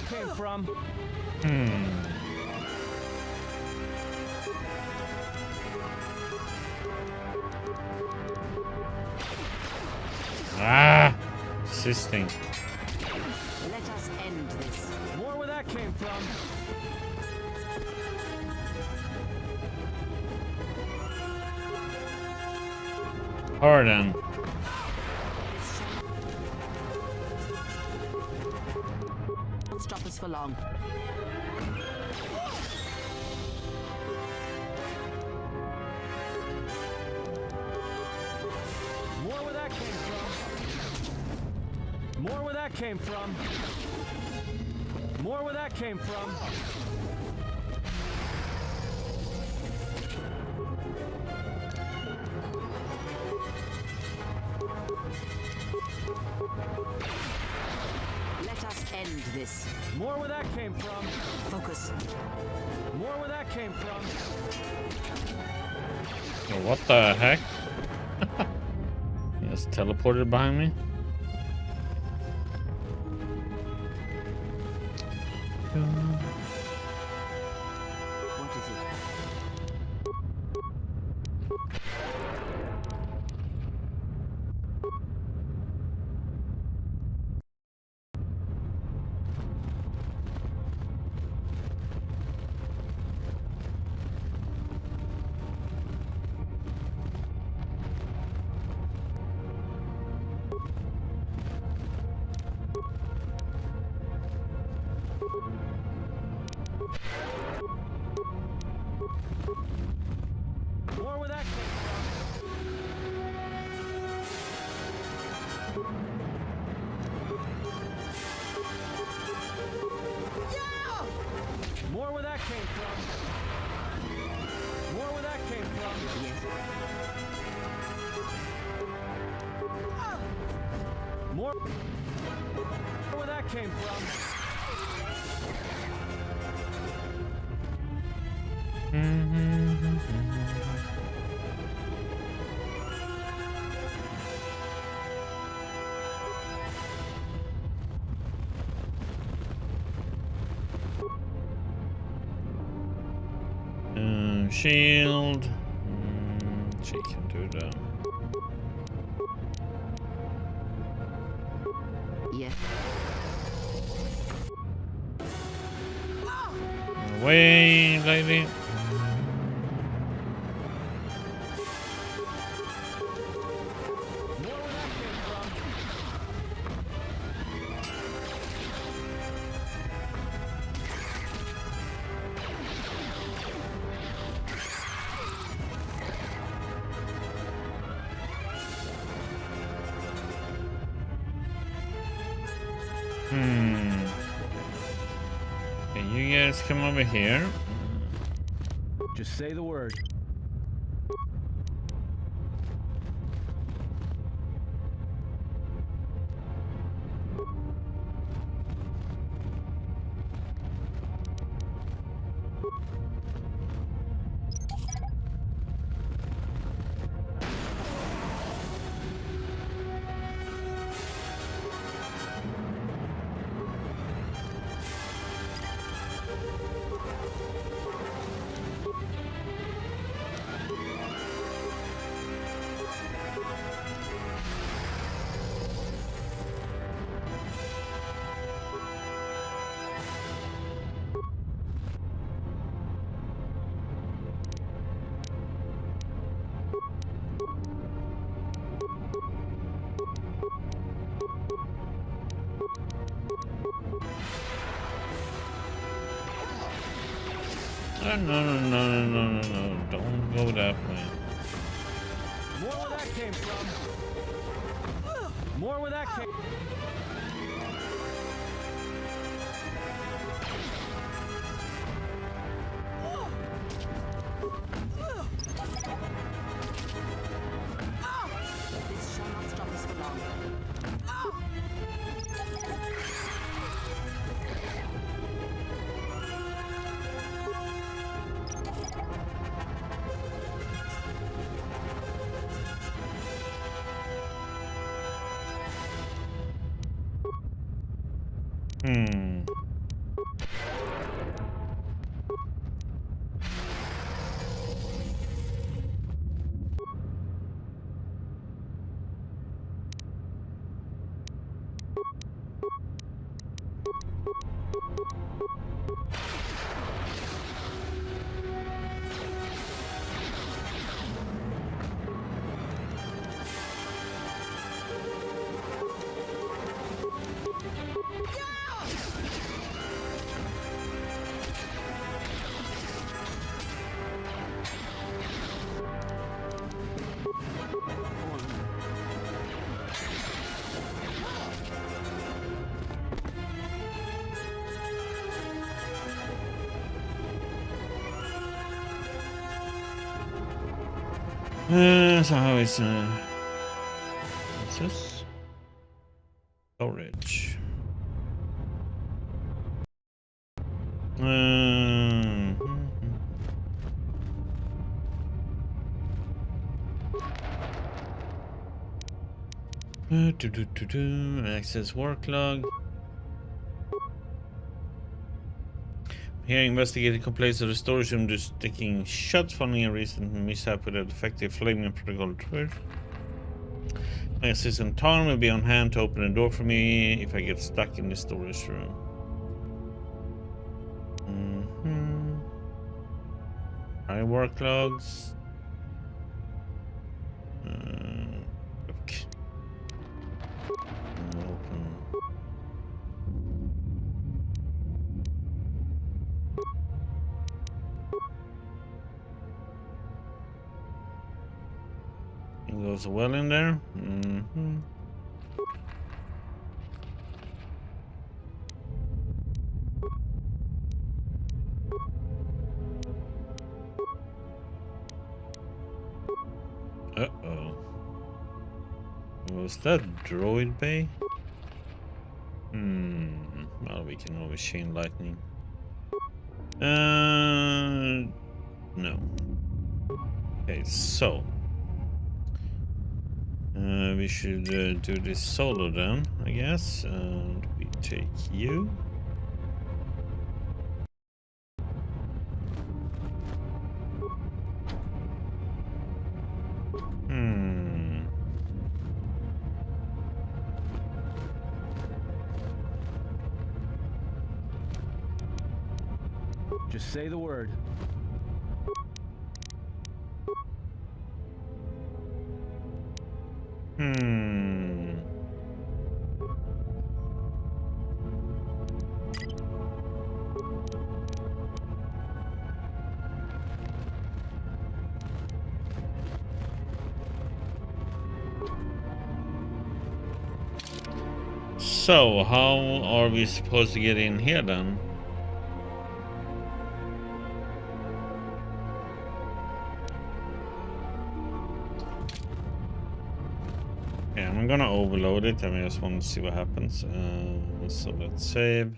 Came from. Assisting. Let us end this. More where that came from. Alright then. Don't stop us for long. More where that came from. More where that came from. More where that came from. Let us end this. More where that came from. Focus. More where that came from. Oh, what the heck? He just teleported behind me. What is it? More where that came from. Shield. She can do that. Yes. Away, lady. Okay, you guys come over here. Just say the word. No. Don't go that way. More where that came from. More where that came. This shall not stop us for long. So how is what's this? Storage. Access work log. Here, investigating complaints of the storage room just sticking shut following a recent mishap with a defective flaming protocol trigger. My assistant Tom will be on hand to open the door for me if I get stuck in the storage room. My work logs. Okay. Open. It goes well in there. Uh-oh. Was that droid bay? Well, we can always chain lightning. No. Okay, so we should do this solo then, I guess. And we take you. Just say the word. So, how are we supposed to get in here then? Yeah, I'm gonna overload it. I just want to see what happens. So let's save.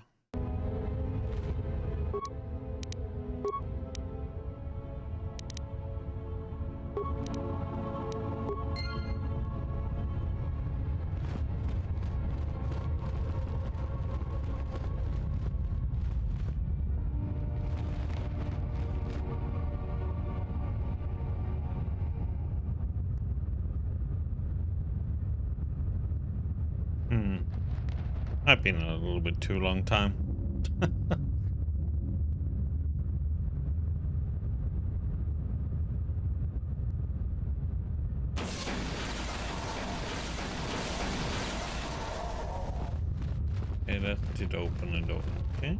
I've been a little bit too long time. Okay, that did open the door. Okay.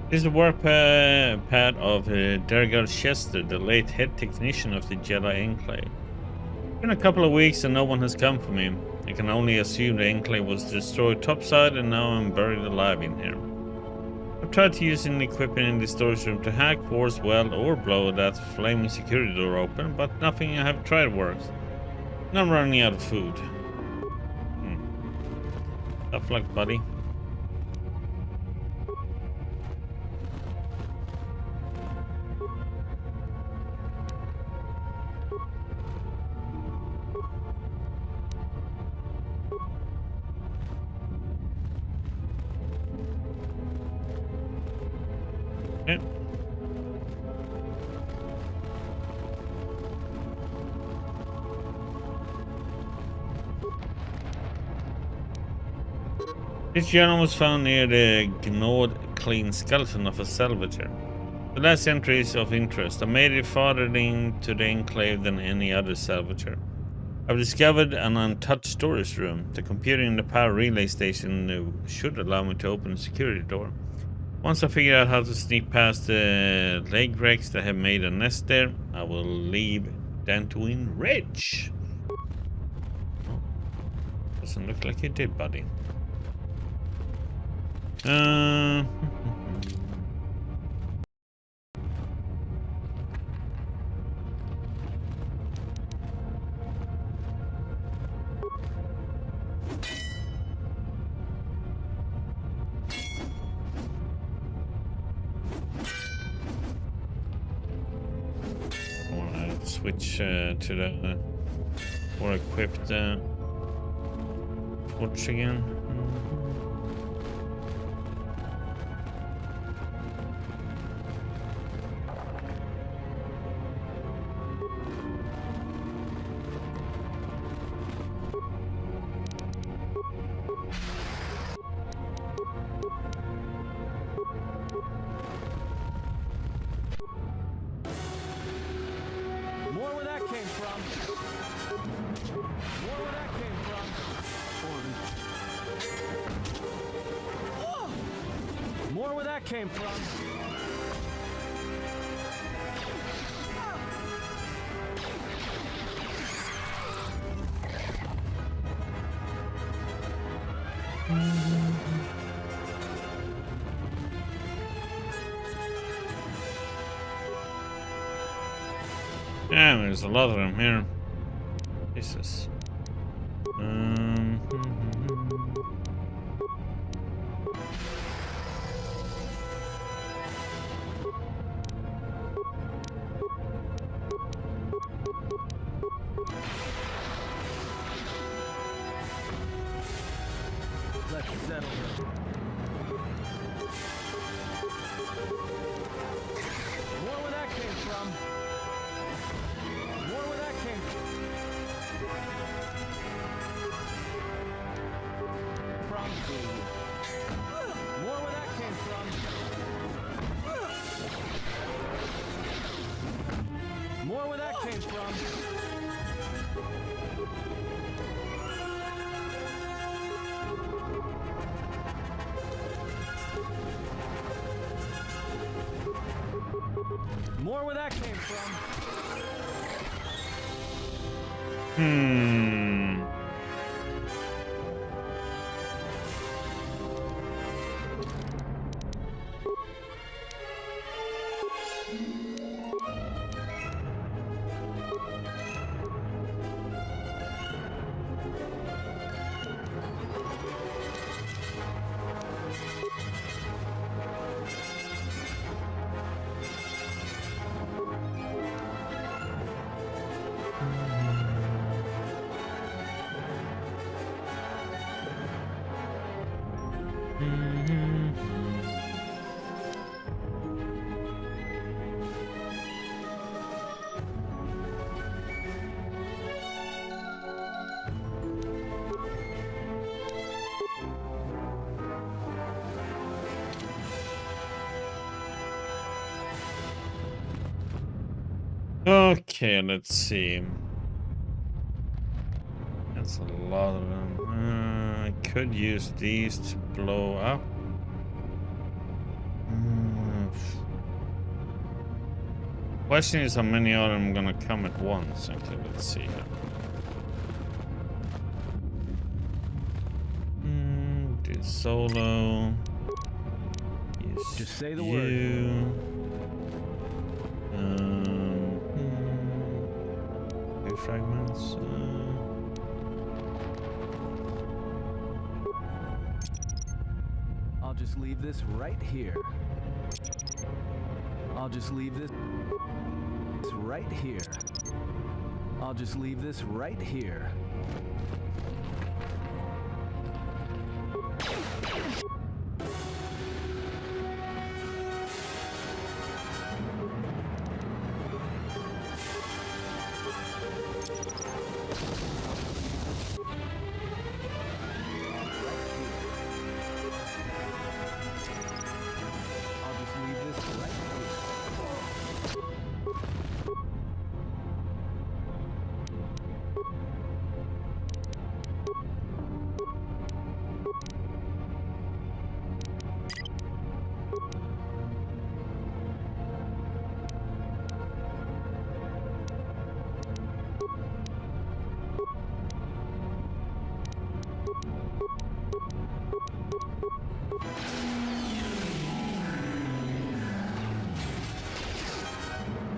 This is the work pad of Dergal Chester, the late head technician of the Jedi Enclave. It's been a couple of weeks and no one has come for me. I can only assume the Enclave was destroyed topside and now I'm buried alive in here. I've tried to use any equipment in the storage room to hack, force, weld, or blow that flaming security door open, but nothing I have tried works. And I'm running out of food. Tough luck, buddy. This journal was found near the gnawed clean skeleton of a salvager. The last entry is of interest. I made it farther into the enclave than any other salvager. I've discovered an untouched storage room. The computer in the power relay station should allow me to open the security door. Once I figure out how to sneak past the leg wrecks that have made a nest there, I will leave Dantooine rich. Oh, doesn't look like you did, buddy. Switch to the more equipped torch again. where that came from. More where that came from. Damn, there's a lot of them here. Jesus. Let's settle it. More where that came from. More where that came from. More where that came from. More where that came from. More where that came from. Okay, let's see. That's a lot of them. I could use these to blow up. Question is how many of them are gonna come at once. Okay, let's see here. Do solo. Use Just say the you. word. Two fragments. I'll just leave this right here. I'll just leave this right here. I'll just leave this right here.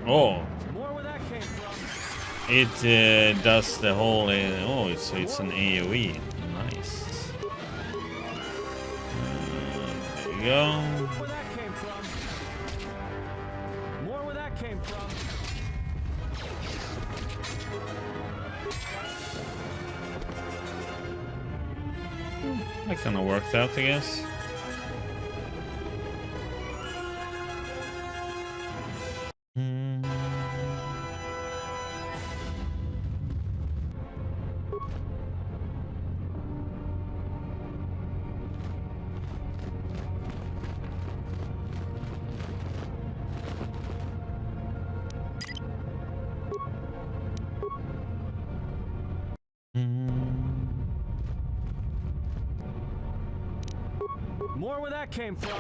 Oh, it does the whole. Oh, so it's an AOE. Nice. There you go. Where that came from. More where that came from. That kind of worked out, I guess. More where that came from.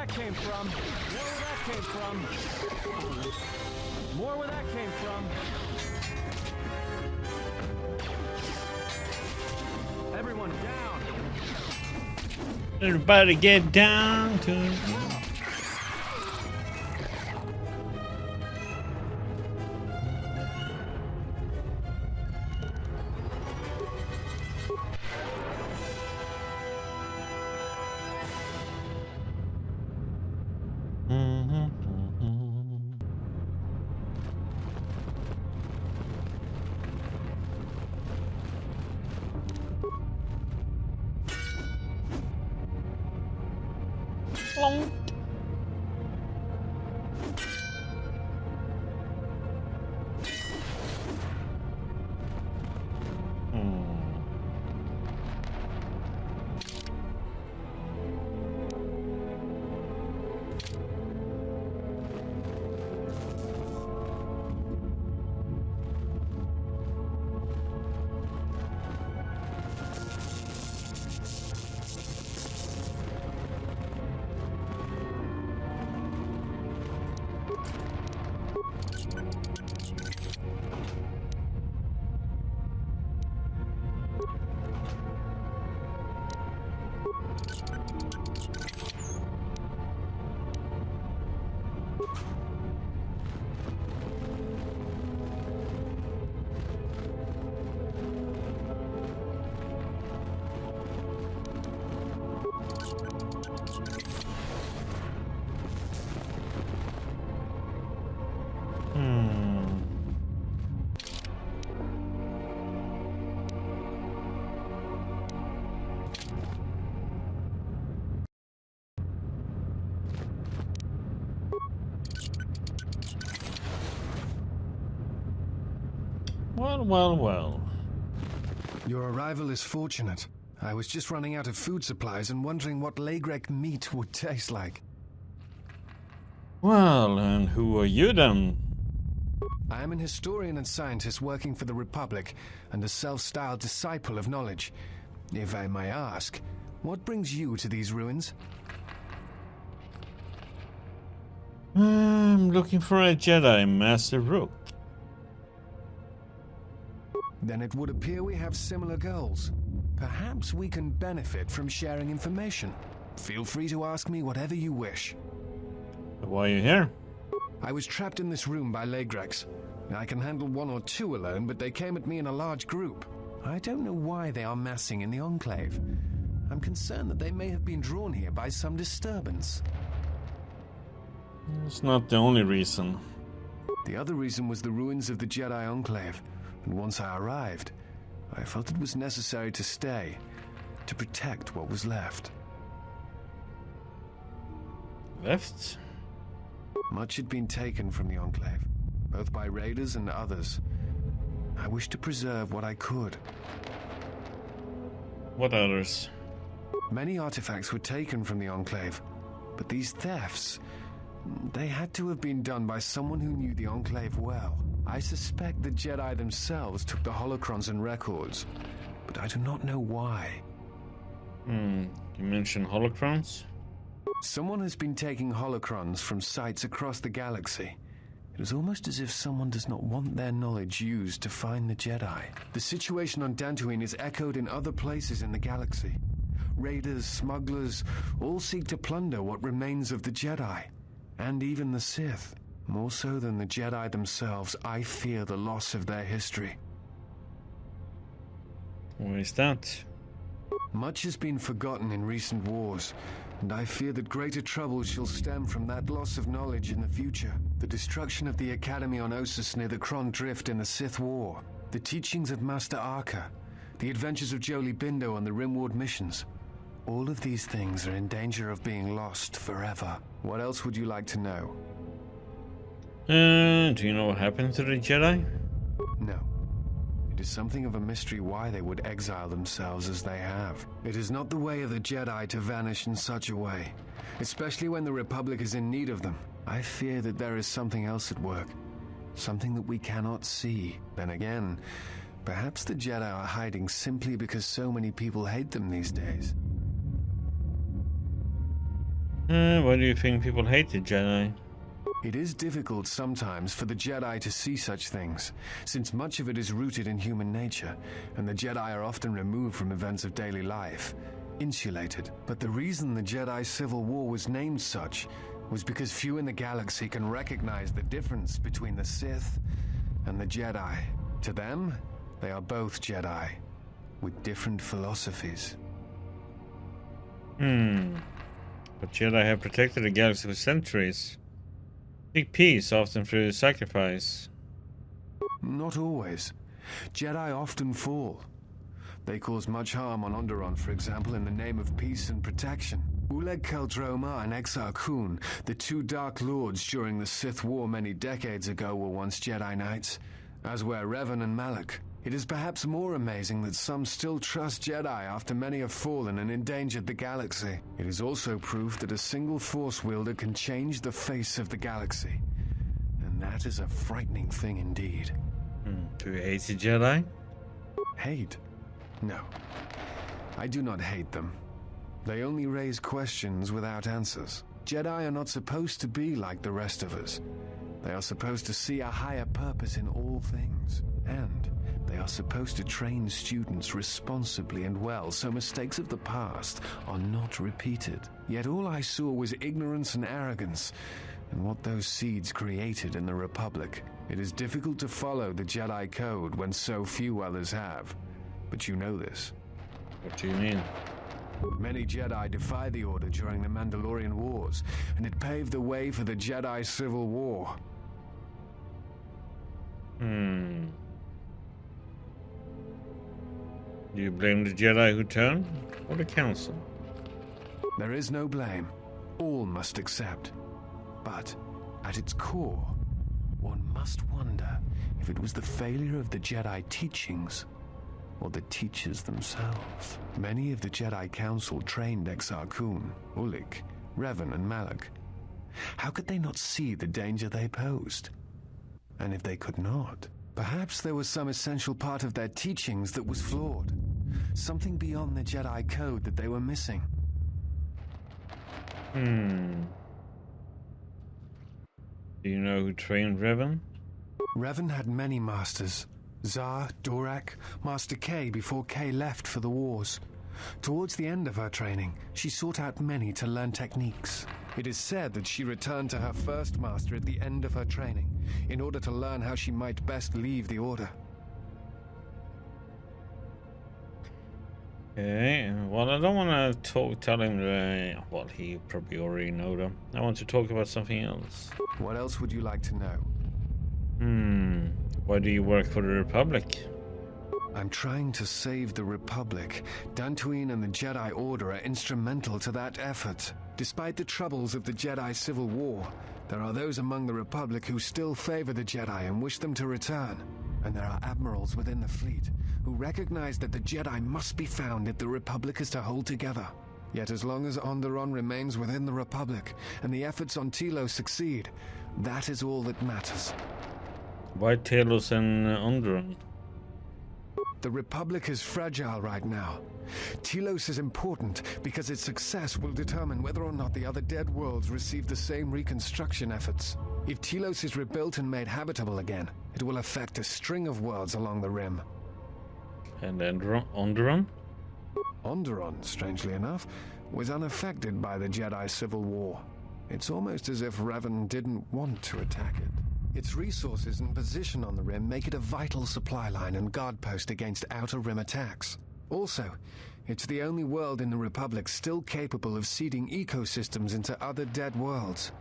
Came from. More where that came from. More where that came from. Everyone down. Everybody get down to it. Long. Well. Your arrival is fortunate. I was just running out of food supplies and wondering what Lagrek meat would taste like. Well, and who are you then? I am an historian and scientist working for the Republic and a self-styled disciple of knowledge. If I may ask, what brings you to these ruins? I'm looking for a Jedi Master Rook. Then it would appear we have similar goals. Perhaps we can benefit from sharing information. Feel free to ask me whatever you wish. Why are you here? I was trapped in this room by Lagreks. I can handle one or two alone, but they came at me in a large group. I don't know why they are massing in the Enclave. I'm concerned that they may have been drawn here by some disturbance. It's not the only reason. The other reason was the ruins of the Jedi Enclave. And once I arrived, I felt it was necessary to stay, to protect what was left. Left? Much had been taken from the Enclave, both by raiders and others. I wished to preserve what I could. What others? Many artifacts were taken from the Enclave, but these thefts, they had to have been done by someone who knew the Enclave well. I suspect the Jedi themselves took the holocrons and records, but I do not know why. You mentioned holocrons? Someone has been taking holocrons from sites across the galaxy. It is almost as if someone does not want their knowledge used to find the Jedi. The situation on Dantooine is echoed in other places in the galaxy. Raiders, smugglers, all seek to plunder what remains of the Jedi, and even the Sith. More so than the Jedi themselves, I fear the loss of their history. Why is that? Much has been forgotten in recent wars, and I fear that greater trouble shall stem from that loss of knowledge in the future. The destruction of the Academy on Ossus near the Kron Drift in the Sith War. The teachings of Master Arca. The adventures of Jolie Bindo on the Rimward missions. All of these things are in danger of being lost forever. What else would you like to know? Do you know what happened to the Jedi? No. It is something of a mystery why they would exile themselves as they have. It is not the way of the Jedi to vanish in such a way, especially when the Republic is in need of them. I fear that there is something else at work, something that we cannot see. Then again, perhaps the Jedi are hiding simply because so many people hate them these days. Why do you think people hate the Jedi? It is difficult sometimes for the Jedi to see such things, since much of it is rooted in human nature, and the Jedi are often removed from events of daily life, insulated. But the reason the Jedi Civil War was named such was because few in the galaxy can recognize the difference between the Sith and the Jedi. To them, they are both Jedi, with different philosophies. But Jedi have protected the galaxy for centuries. Seek peace, often through sacrifice. Not always. Jedi often fall. They cause much harm on Onderon, for example, in the name of peace and protection. Uleg Keldroma and Exar Kun, the two Dark Lords during the Sith War many decades ago, were once Jedi Knights, as were Revan and Malak. It is perhaps more amazing that some still trust Jedi after many have fallen and endangered the galaxy. It is also proof that a single Force wielder can change the face of the galaxy. And that is a frightening thing indeed. Do you hate the Jedi? Hate? No. I do not hate them. They only raise questions without answers. Jedi are not supposed to be like the rest of us. They are supposed to see a higher purpose in all things. And they are supposed to train students responsibly and well, so mistakes of the past are not repeated. Yet all I saw was ignorance and arrogance, and what those seeds created in the Republic. It is difficult to follow the Jedi Code when so few others have. But you know this. What do you mean? Many Jedi defied the Order during the Mandalorian Wars, and it paved the way for the Jedi Civil War. Do you blame the Jedi who turned, or the Council? There is no blame. All must accept. But, at its core, one must wonder if it was the failure of the Jedi teachings or the teachers themselves. Many of the Jedi Council trained Exar Kun, Ulik, Revan, and Malak. How could they not see the danger they posed? And if they could not, perhaps there was some essential part of their teachings that was flawed. Something beyond the Jedi Code that they were missing. Do you know who trained Revan? Revan had many masters. Zar, Dorak, Master K before K left for the wars. Towards the end of her training, she sought out many to learn techniques. It is said that she returned to her first master at the end of her training, in order to learn how she might best leave the Order. Okay, well, I don't want to tell him, well, he probably already know them. I want to talk about something else. What else would you like to know? Why do you work for the Republic? I'm trying to save the Republic. Dantooine and the Jedi Order are instrumental to that effort. Despite the troubles of the Jedi Civil War, there are those among the Republic who still favor the Jedi and wish them to return. And there are admirals within the fleet who recognize that the Jedi must be found if the Republic is to hold together. Yet as long as Onderon remains within the Republic and the efforts on Telos succeed, that is all that matters. Why Telos and Onderon? The Republic is fragile right now. Telos is important because its success will determine whether or not the other dead worlds receive the same reconstruction efforts. If Telos is rebuilt and made habitable again, it will affect a string of worlds along the rim. And Onderon? Onderon, strangely enough, was unaffected by the Jedi Civil War. It's almost as if Revan didn't want to attack it. Its resources and position on the rim make it a vital supply line and guard post against outer rim attacks. Also, it's the only world in the Republic still capable of seeding ecosystems into other dead worlds.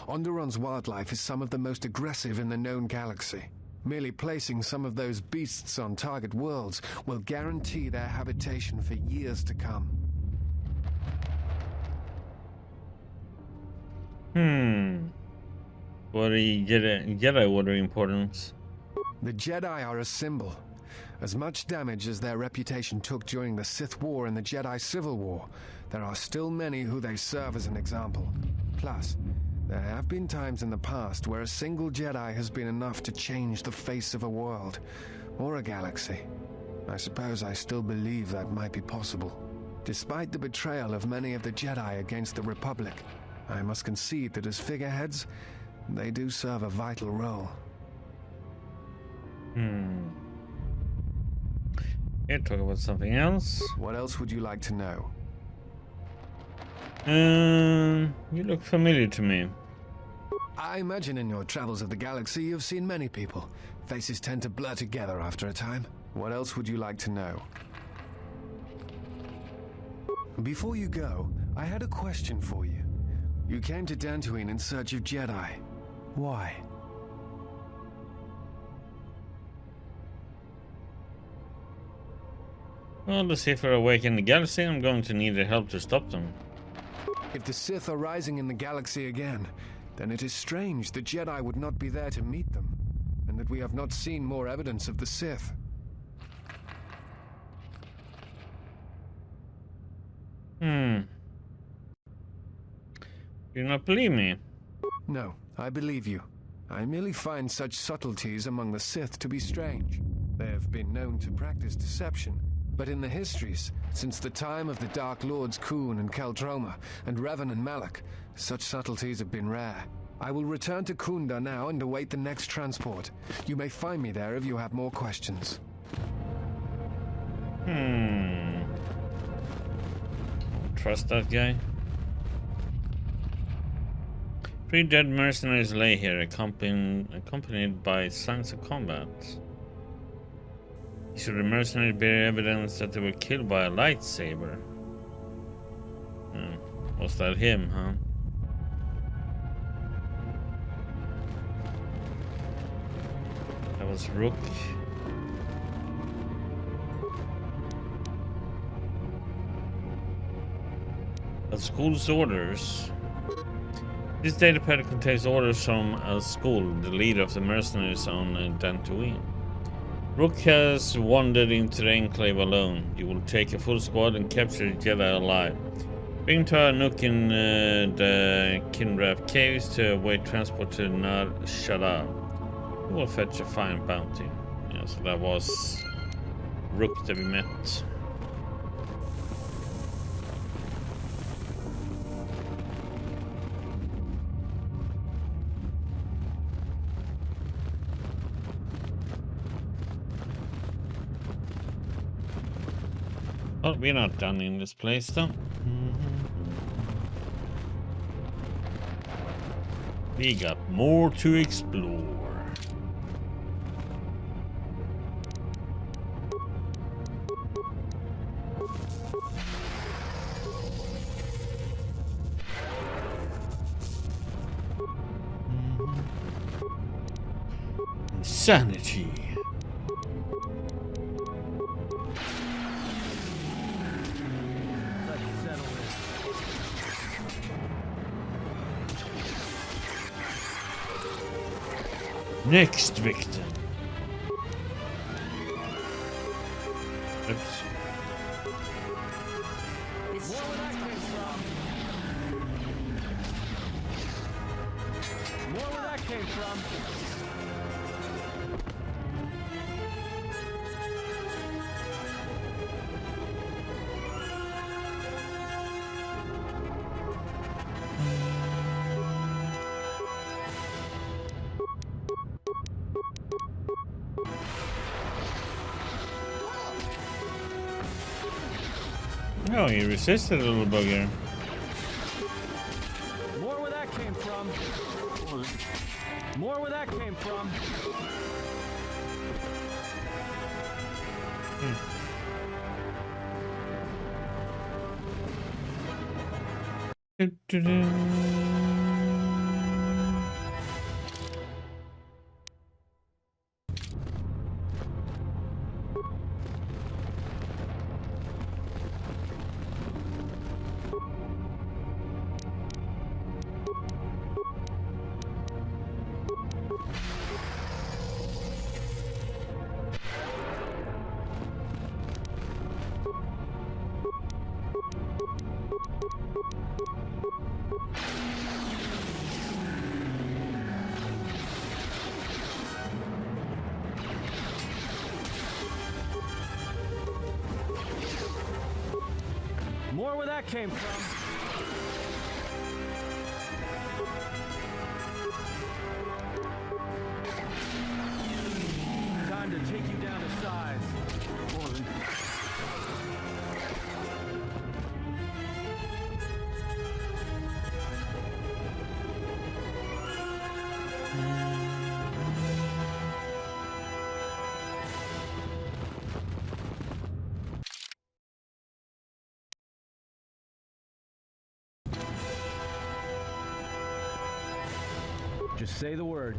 Onderon's wildlife is some of the most aggressive in the known galaxy. Merely placing some of those beasts on target worlds will guarantee their habitation for years to come. What are Jedi order importance? The Jedi are a symbol. As much damage as their reputation took during the Sith War and the Jedi Civil War, there are still many who they serve as an example. Plus, there have been times in the past where a single Jedi has been enough to change the face of a world, or a galaxy. I suppose I still believe that might be possible. Despite the betrayal of many of the Jedi against the Republic, I must concede that as figureheads, they do serve a vital role. Here, talk about something else. What else would you like to know? You look familiar to me. I imagine in your travels of the galaxy you've seen many people. Faces tend to blur together after a time. What else would you like to know? Before you go, I had a question for you. You came to Dantooine in search of Jedi. Why? Well, the Sith are awake in the galaxy. I'm going to need their help to stop them. If the Sith are rising in the galaxy again, then it is strange the Jedi would not be there to meet them, and that we have not seen more evidence of the Sith. You not believe me? No, I believe you. I merely find such subtleties among the Sith to be strange. They have been known to practice deception, but in the histories, since the time of the Dark Lords Khoon and Keldroma, and Revan and Malak, such subtleties have been rare. I will return to Kunda now and await the next transport. You may find me there if you have more questions. Trust that guy. 3 dead mercenaries lay here, accompanied by signs of combat. Should the mercenaries bear evidence that they were killed by a lightsaber? Was that him, huh? That was Rook. The school's orders. This datapad contains orders from a school, the leader of the mercenaries on Dantooine. Rook has wandered into the Enclave alone. You will take a full squad and capture the Jedi alive. Bring to a nook in the Kinrath Caves to await transport to Nar Shaddaa. You will fetch a fine bounty. Yeah, so that was Rook that we met. Well, we're not done in this place, though. We got more to explore. Insanity. Next victim. Oops. More where that came from. Oh, he resisted a little bugger. More where that came from. More where that came from. More where that came from. Time to take you down to size. Just say the word.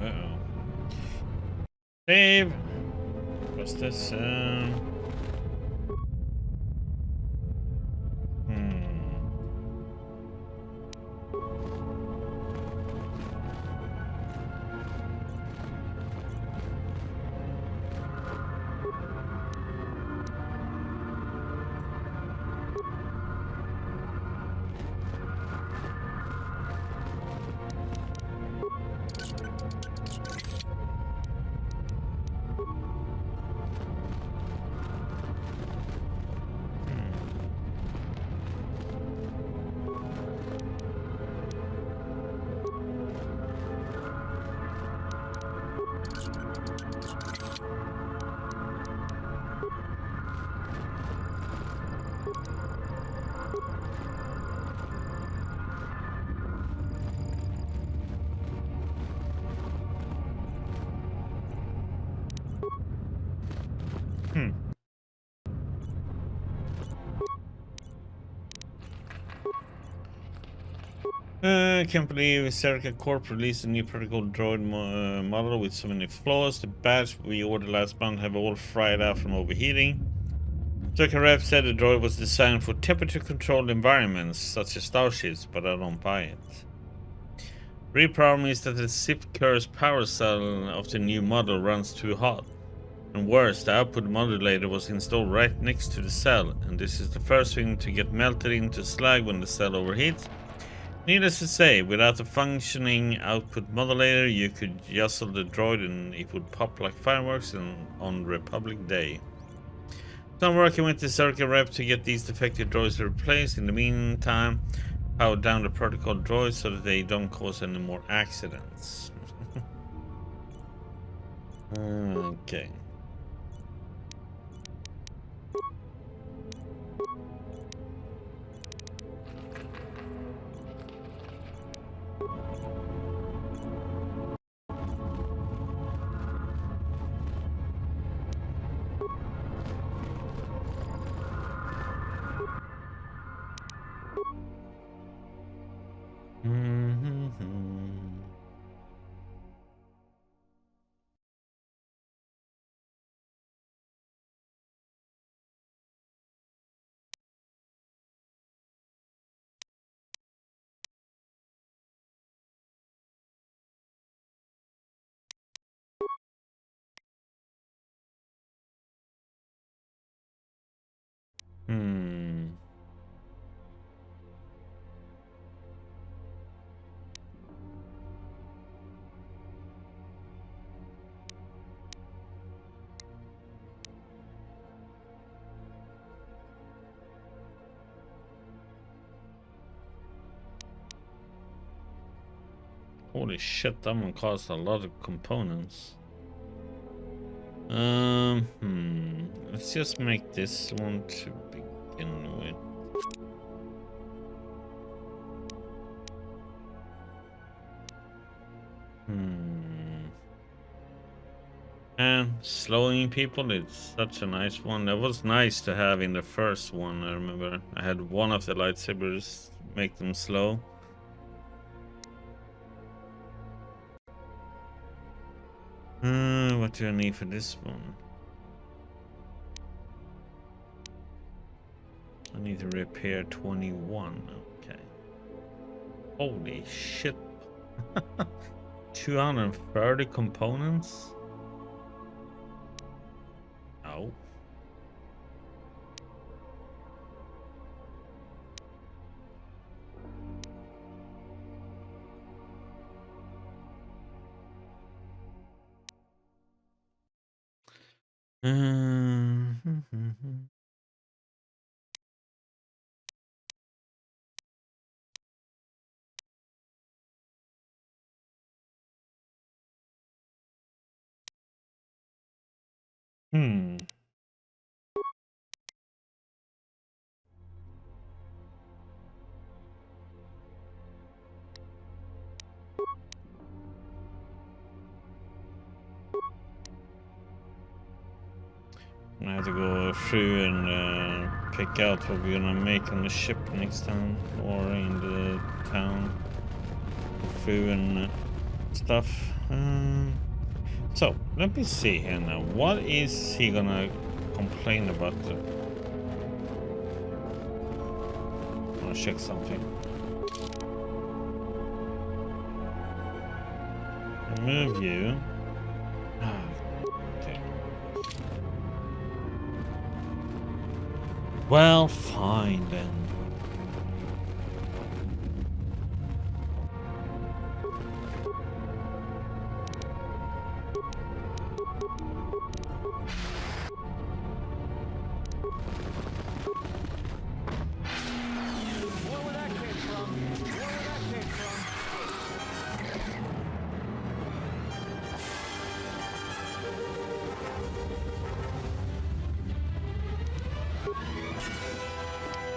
Uh-oh. Save. What's this? I can't believe Serica Corp released a new protocol droid model with so many flaws. The batch we ordered last month have all fried out from overheating. Serica rep said the droid was designed for temperature-controlled environments, such as starships, but I don't buy it. Real problem is that the Sith Curse power cell of the new model runs too hot. And worse, the output modulator was installed right next to the cell, and this is the first thing to get melted into slag when the cell overheats. Needless to say, without a functioning output modulator, you could jostle the droid and it would pop like fireworks on Republic Day. So I'm working with the Serica rep to get these defective droids replaced. In the meantime, power down the protocol droids so that they don't cause any more accidents. Okay. Holy shit, that one costs a lot of components. Let's just make this one to begin with. And slowing people, it's such a nice one. That was nice to have in the first one. I remember I had one of the lightsabers make them slow. What do I need for this one? I need to repair 21. Okay. Holy shit. 230 components? Oh. Hmm. I have to go through and pick out what we're gonna make on the ship next time, or in the town. Through and stuff. So let me see here now. What is he gonna complain about? I wanna check something. Remove you. Okay. Well, fine then.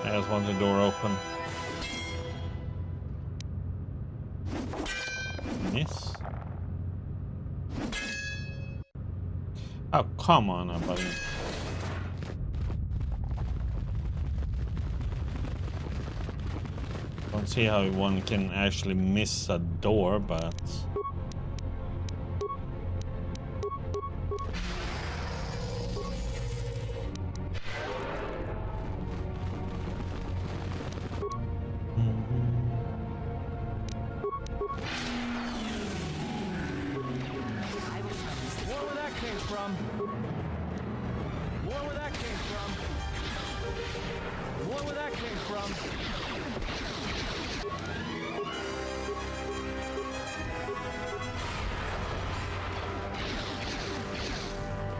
I just want the door open. Miss. Oh, come on, buddy. Don't see how one can actually miss a door, but...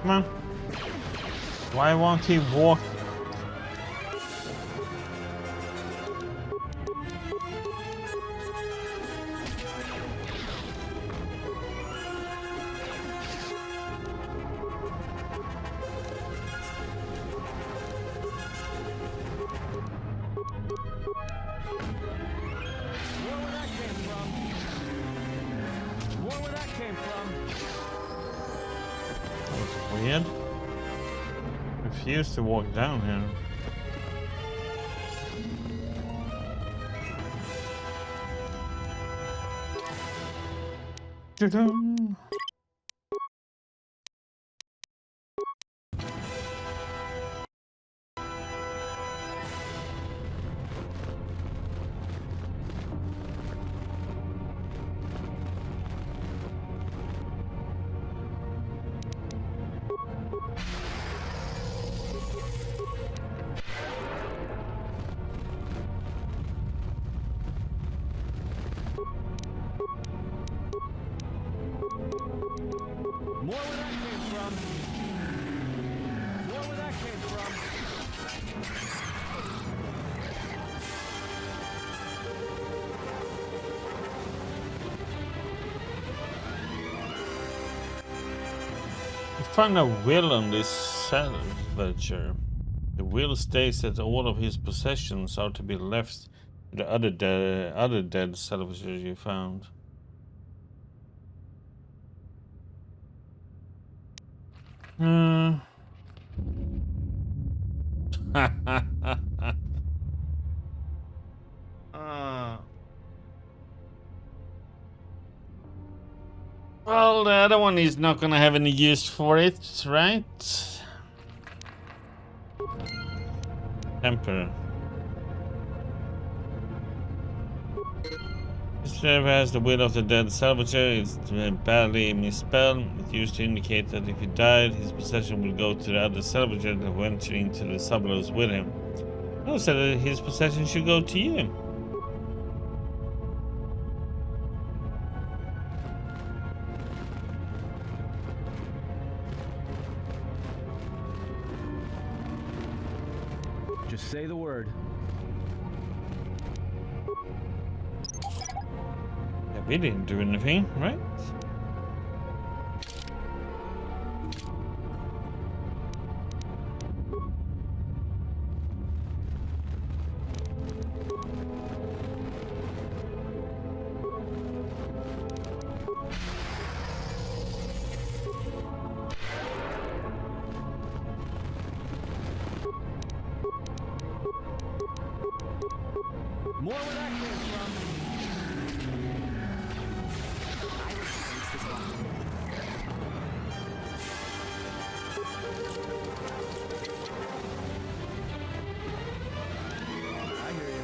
Come on. Why won't he walk? Weird. Refuse to walk down here. Ta-dum. More where that came from. More where that came from. We found a will on this salvager. The will states that all of his possessions are to be left to the other dead salvagers you found. Well, the other one is not gonna have any use for it, right? Temper. This letter has the will of the dead salvager. It's badly misspelled. It used to indicate that if he died, his possession would go to the other salvager that ventured into the sublevels with him. No, said that his possession should go to you. Just say the word. Yeah, we didn't do anything, right? More where that came from. I hear you.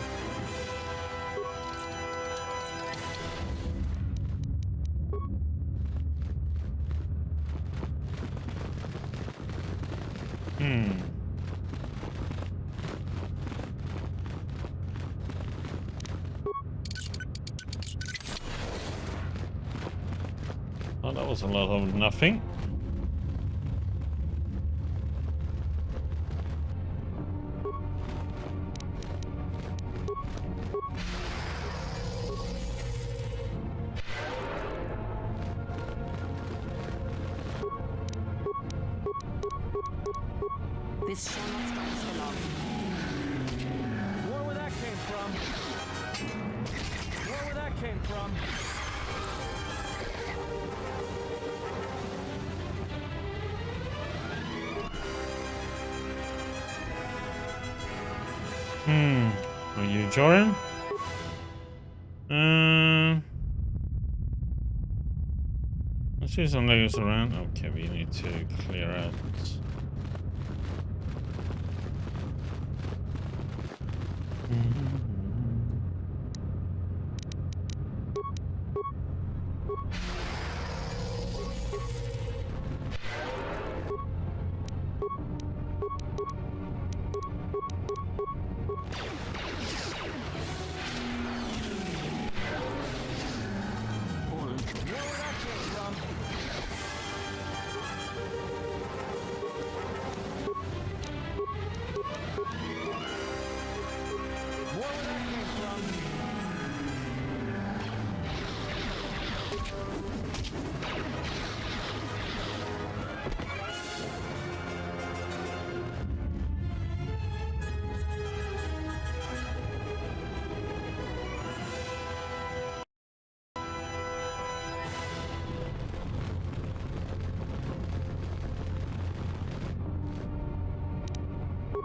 Oh, that was a lot of nothing. This shall not stand for long. More where that came from. More where that came from. Are you Jordan? Let's see some layers around. Okay, we need to clear out.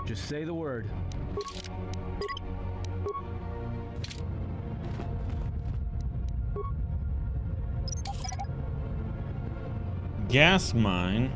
Just say the word. Gas mine.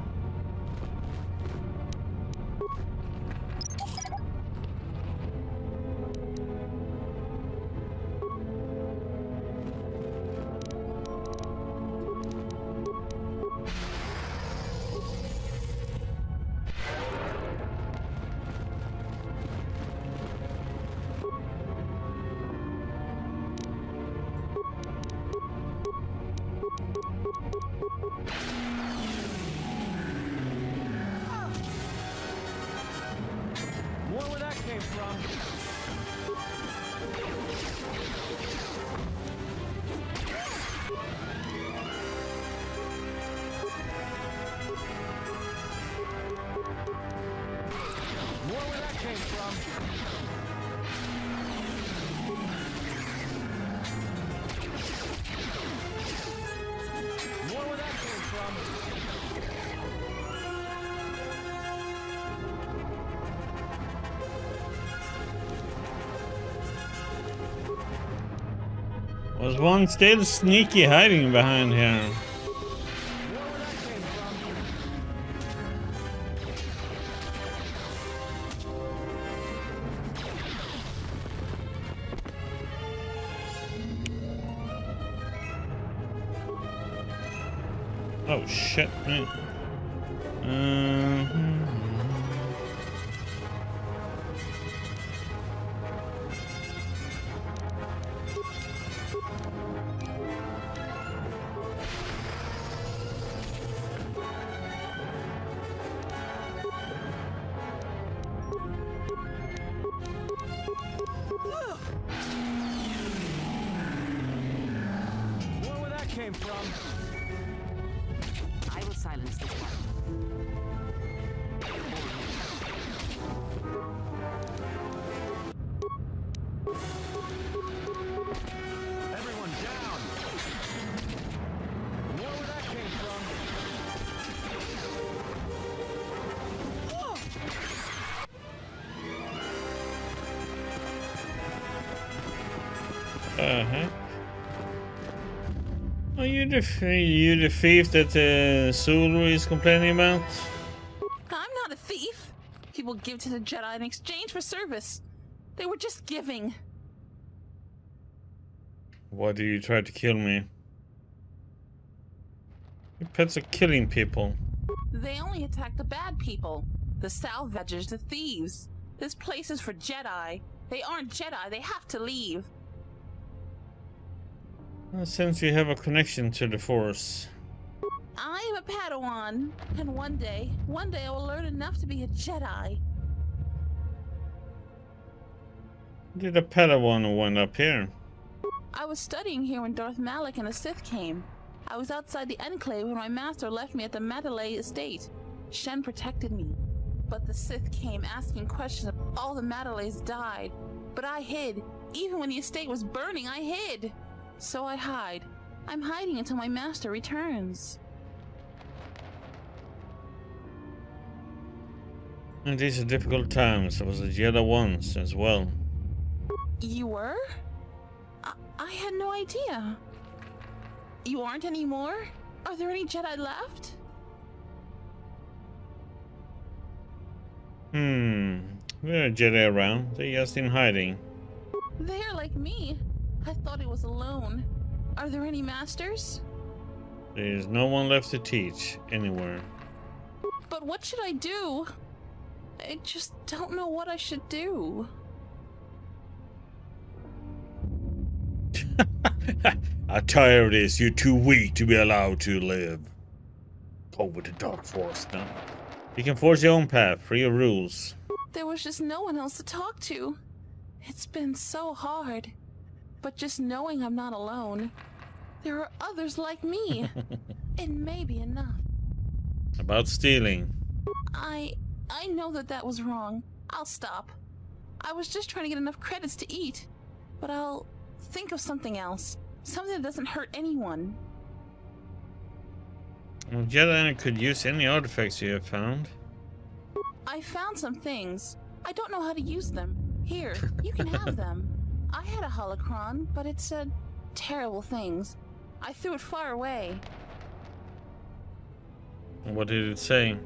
More where that came from. More where that came from. More where that came from. Was one still sneaky hiding behind here? Oh shit, man. came from. I will silence this one. Everyone down. More where that came from. Are you the thief that Zulu is complaining about? I'm not a thief. People give to the Jedi in exchange for service. They were just giving. Why do you try to kill me? Your pets are killing people. They only attack the bad people. The salvagers, the thieves. This place is for Jedi. They aren't Jedi. They have to leave. Well, since you have a connection to the Force. I'm a Padawan, and one day I will learn enough to be a Jedi. Did a Padawan wind up here? I was studying here when Darth Malak and the Sith came. I was outside the Enclave when my master left me at the Matalay estate. Shen protected me. But the Sith came asking questions. All the Matalays died. But I hid. Even when the estate was burning, I hid. So I hide. I'm hiding until my master returns. And these are difficult times. I was a Jedi once as well. You were? I had no idea. You aren't anymore? Are there any Jedi left? There are Jedi around. They're just in hiding. They're like me. I thought it was alone. Are there any masters? There's no one left to teach anywhere. But what should I do? I just don't know what I should do. I'm tired of this. You're too weak to be allowed to live. Go with the dark force now. You can forge your own path, free of rules. There was just no one else to talk to. It's been so hard. But just knowing I'm not alone, there are others like me. It may be enough. About stealing. I know that was wrong. I'll stop. I was just trying to get enough credits to eat. But I'll think of something else. Something that doesn't hurt anyone. Well, Jedi could use any artifacts you have found. I found some things. I don't know how to use them. Here, you can have them. I had a holocron, but it said terrible things. I threw it far away. What did it say?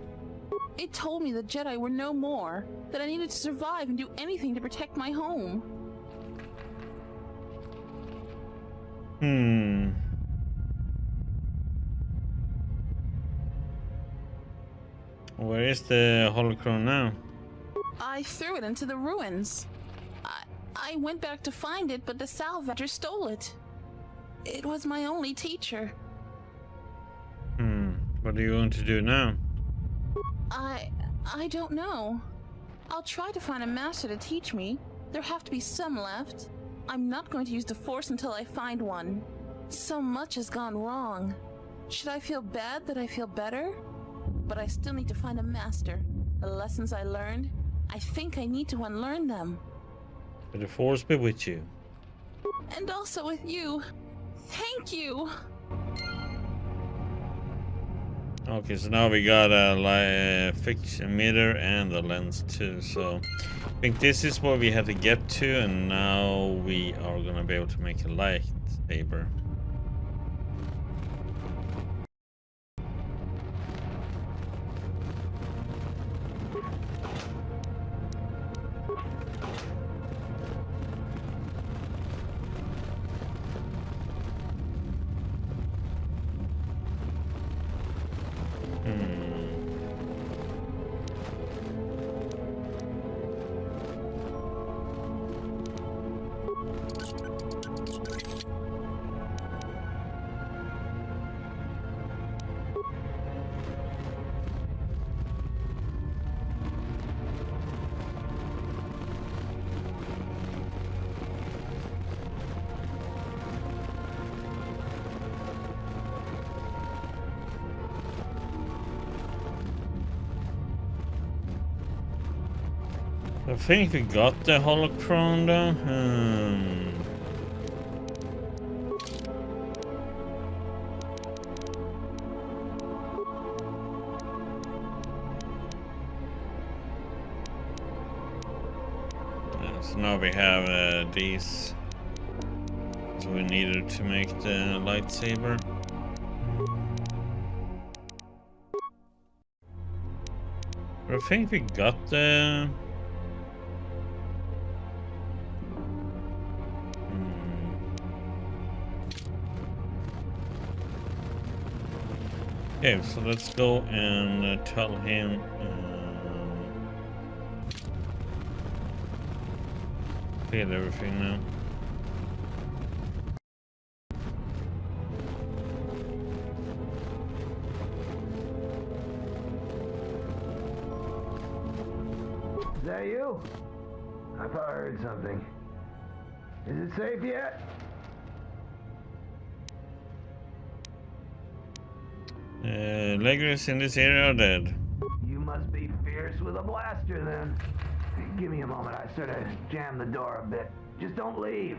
It told me the Jedi were no more, that I needed to survive and do anything to protect my home. Where is the holocron now? I threw it into the ruins. I went back to find it, but the salvager stole it. It was my only teacher. What are you going to do now? I don't know. I'll try to find a master to teach me. There have to be some left. I'm not going to use the Force until I find one. So much has gone wrong. Should I feel bad that I feel better? But I still need to find a master. The lessons I learned, I think I need to unlearn them. May the Force be with you. And also with you. Thank you. Okay, so now we got a fixation meter and a lens too. So I think this is what we had to get to, and now we are gonna be able to make a lightsaber. I think we got the holocron though. So now we have these. So we needed to make the lightsaber. I think we got the... Okay, so let's go and tell him... get everything now. Is that you? I thought I heard something. Is it safe yet? Legris in this area are dead. You must be fierce with a blaster then. Give me a moment. I sort of jammed the door a bit. Just don't leave.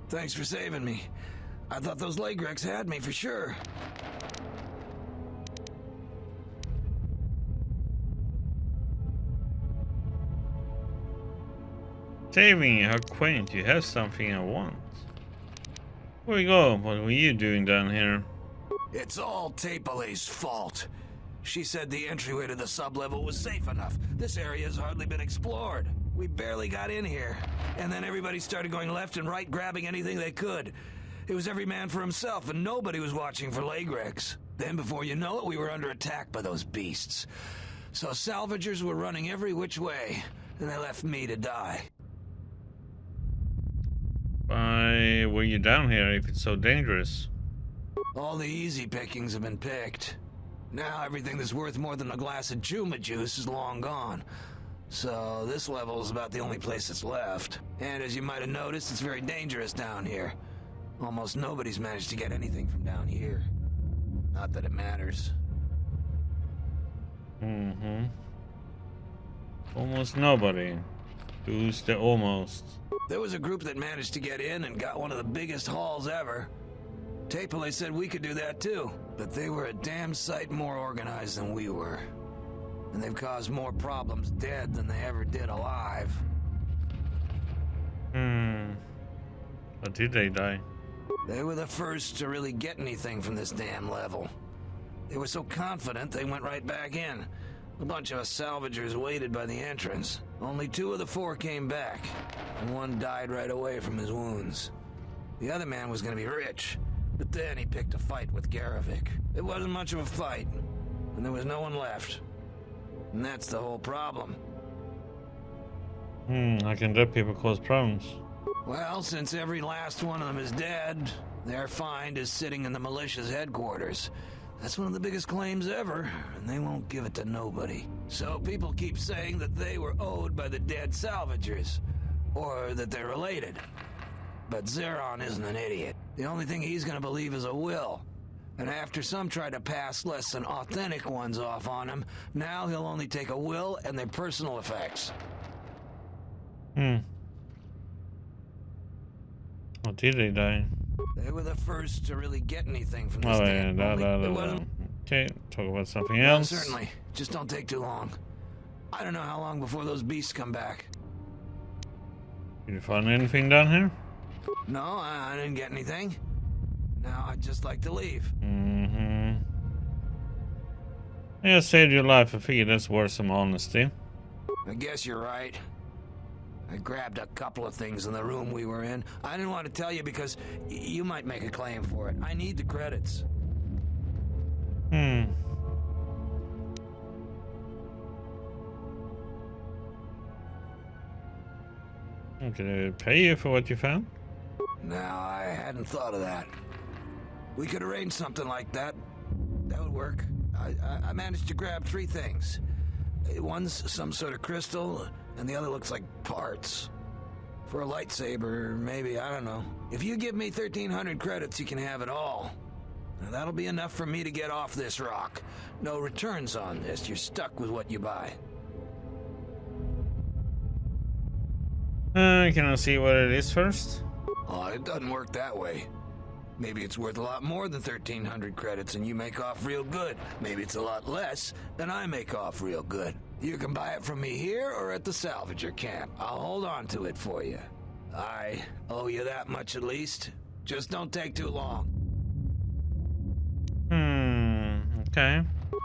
Thanks for saving me. I thought those Legrex had me for sure. Saving, how quaint. You have something I want. Where you go? What were you doing down here? It's all Tapale's fault. She said the entryway to the sublevel was safe enough. This area has hardly been explored. We barely got in here. And then everybody started going left and right, grabbing anything they could. It was every man for himself, and nobody was watching for Legrex. Then before you know it, we were under attack by those beasts. So salvagers were running every which way, and they left me to die. Why were you down here if it's so dangerous? All the easy pickings have been picked. Now everything that's worth more than a glass of Juma juice is long gone. So this level is about the only place that's left. And as you might have noticed, it's very dangerous down here. Almost nobody's managed to get anything from down here. Not that it matters. Mm-hmm. Almost nobody. Who's the almost? There was a group that managed to get in and got one of the biggest hauls ever. Tapale said we could do that too, but they were a damn sight more organized than we were. And they've caused more problems dead than they ever did alive. How did they die? They were the first to really get anything from this damn level. They were so confident they went right back in. A bunch of us salvagers waited by the entrance. Only 2 of the 4 came back, and 1 died right away from his wounds. The other man was gonna be rich, but then he picked a fight with Garavik. It wasn't much of a fight, and there was no one left. And that's the whole problem. How can dead people cause problems? Well, since every last one of them is dead, their find is sitting in the militia's headquarters. That's one of the biggest claims ever, and they won't give it to nobody. So people keep saying that they were owed by the dead salvagers, or that they're related. But Zeron isn't an idiot. The only thing he's gonna believe is a will. And after some tried to pass less than authentic ones off on him, now he'll only take a will and their personal effects. How did they die? They were the first to really get anything from this Oh, damn yeah, okay, talk about something else. Certainly. Just don't take too long. I don't know how long before those beasts come back. Did you find anything down here? No, I didn't get anything. Now I'd just like to leave. Yeah, saved your life. I figure that's worth some honesty. I guess you're right. I grabbed a couple of things in the room we were in. I didn't want to tell you because you might make a claim for it. I need the credits. Can I pay you for what you found? No, I hadn't thought of that. We could arrange something like that. That would work. I managed to grab 3 things. One's some sort of crystal, and the other looks like parts. For a lightsaber, maybe, I don't know. If you give me 1,300 credits, you can have it all. Now, that'll be enough for me to get off this rock. No returns on this. You're stuck with what you buy. Can I see what it is first? Oh, it doesn't work that way. Maybe it's worth a lot more than 1,300 credits and you make off real good. Maybe it's a lot less and I make off real good. You can buy it from me here or at the salvager camp. I'll hold on to it for you. I owe you that much at least. Just don't take too long. Okay.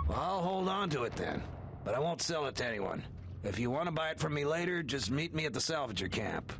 Well, I'll hold on to it then, but I won't sell it to anyone. If you want to buy it from me later, just meet me at the salvager camp.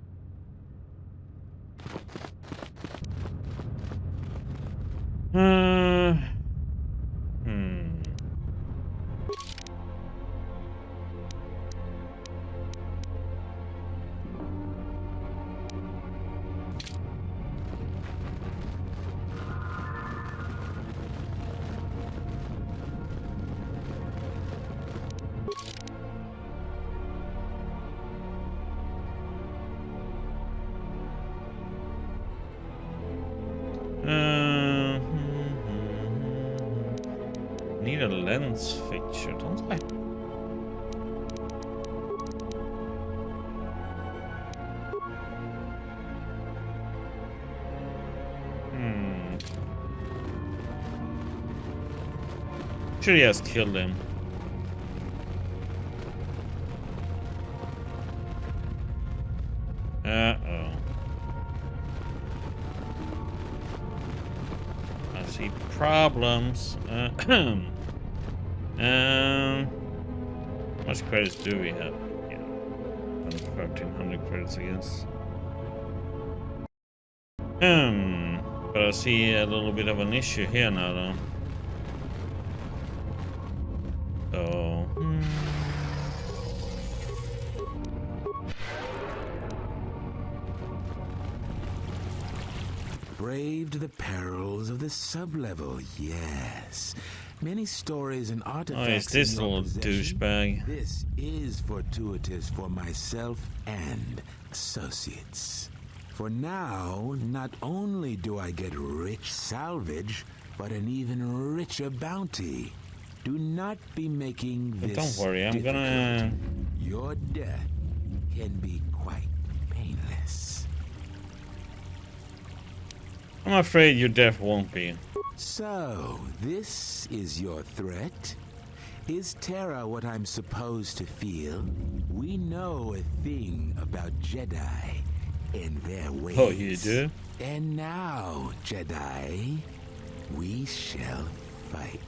Need a lens fixture, don't I? Should just kill them. Uh-oh. I see problems. How much credits do we have? Yeah, 1,300 credits, I guess. But I see a little bit of an issue here now, though. So, Braved the perils of the sublevel, yes. Many stories and artifacts. Oh, it's this little douchebag. This is fortuitous for myself and associates. For now, not only do I get rich salvage, but an even richer bounty. Do not be making but this. Don't worry, I'm gonna. Your death can be quite painless. I'm afraid your death won't be. So, this is your threat? Is terror what I'm supposed to feel? We know a thing about Jedi and their ways. Oh, you do? And now, Jedi, we shall fight.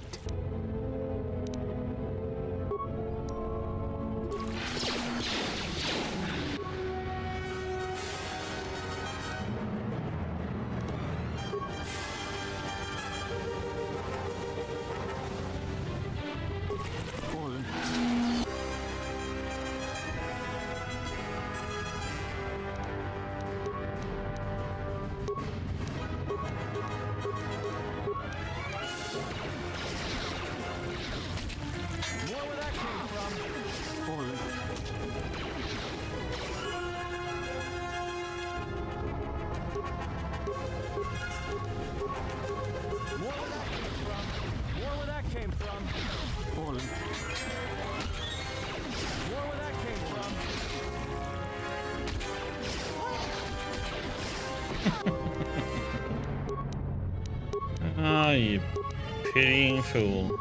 Ah, you pitying fool.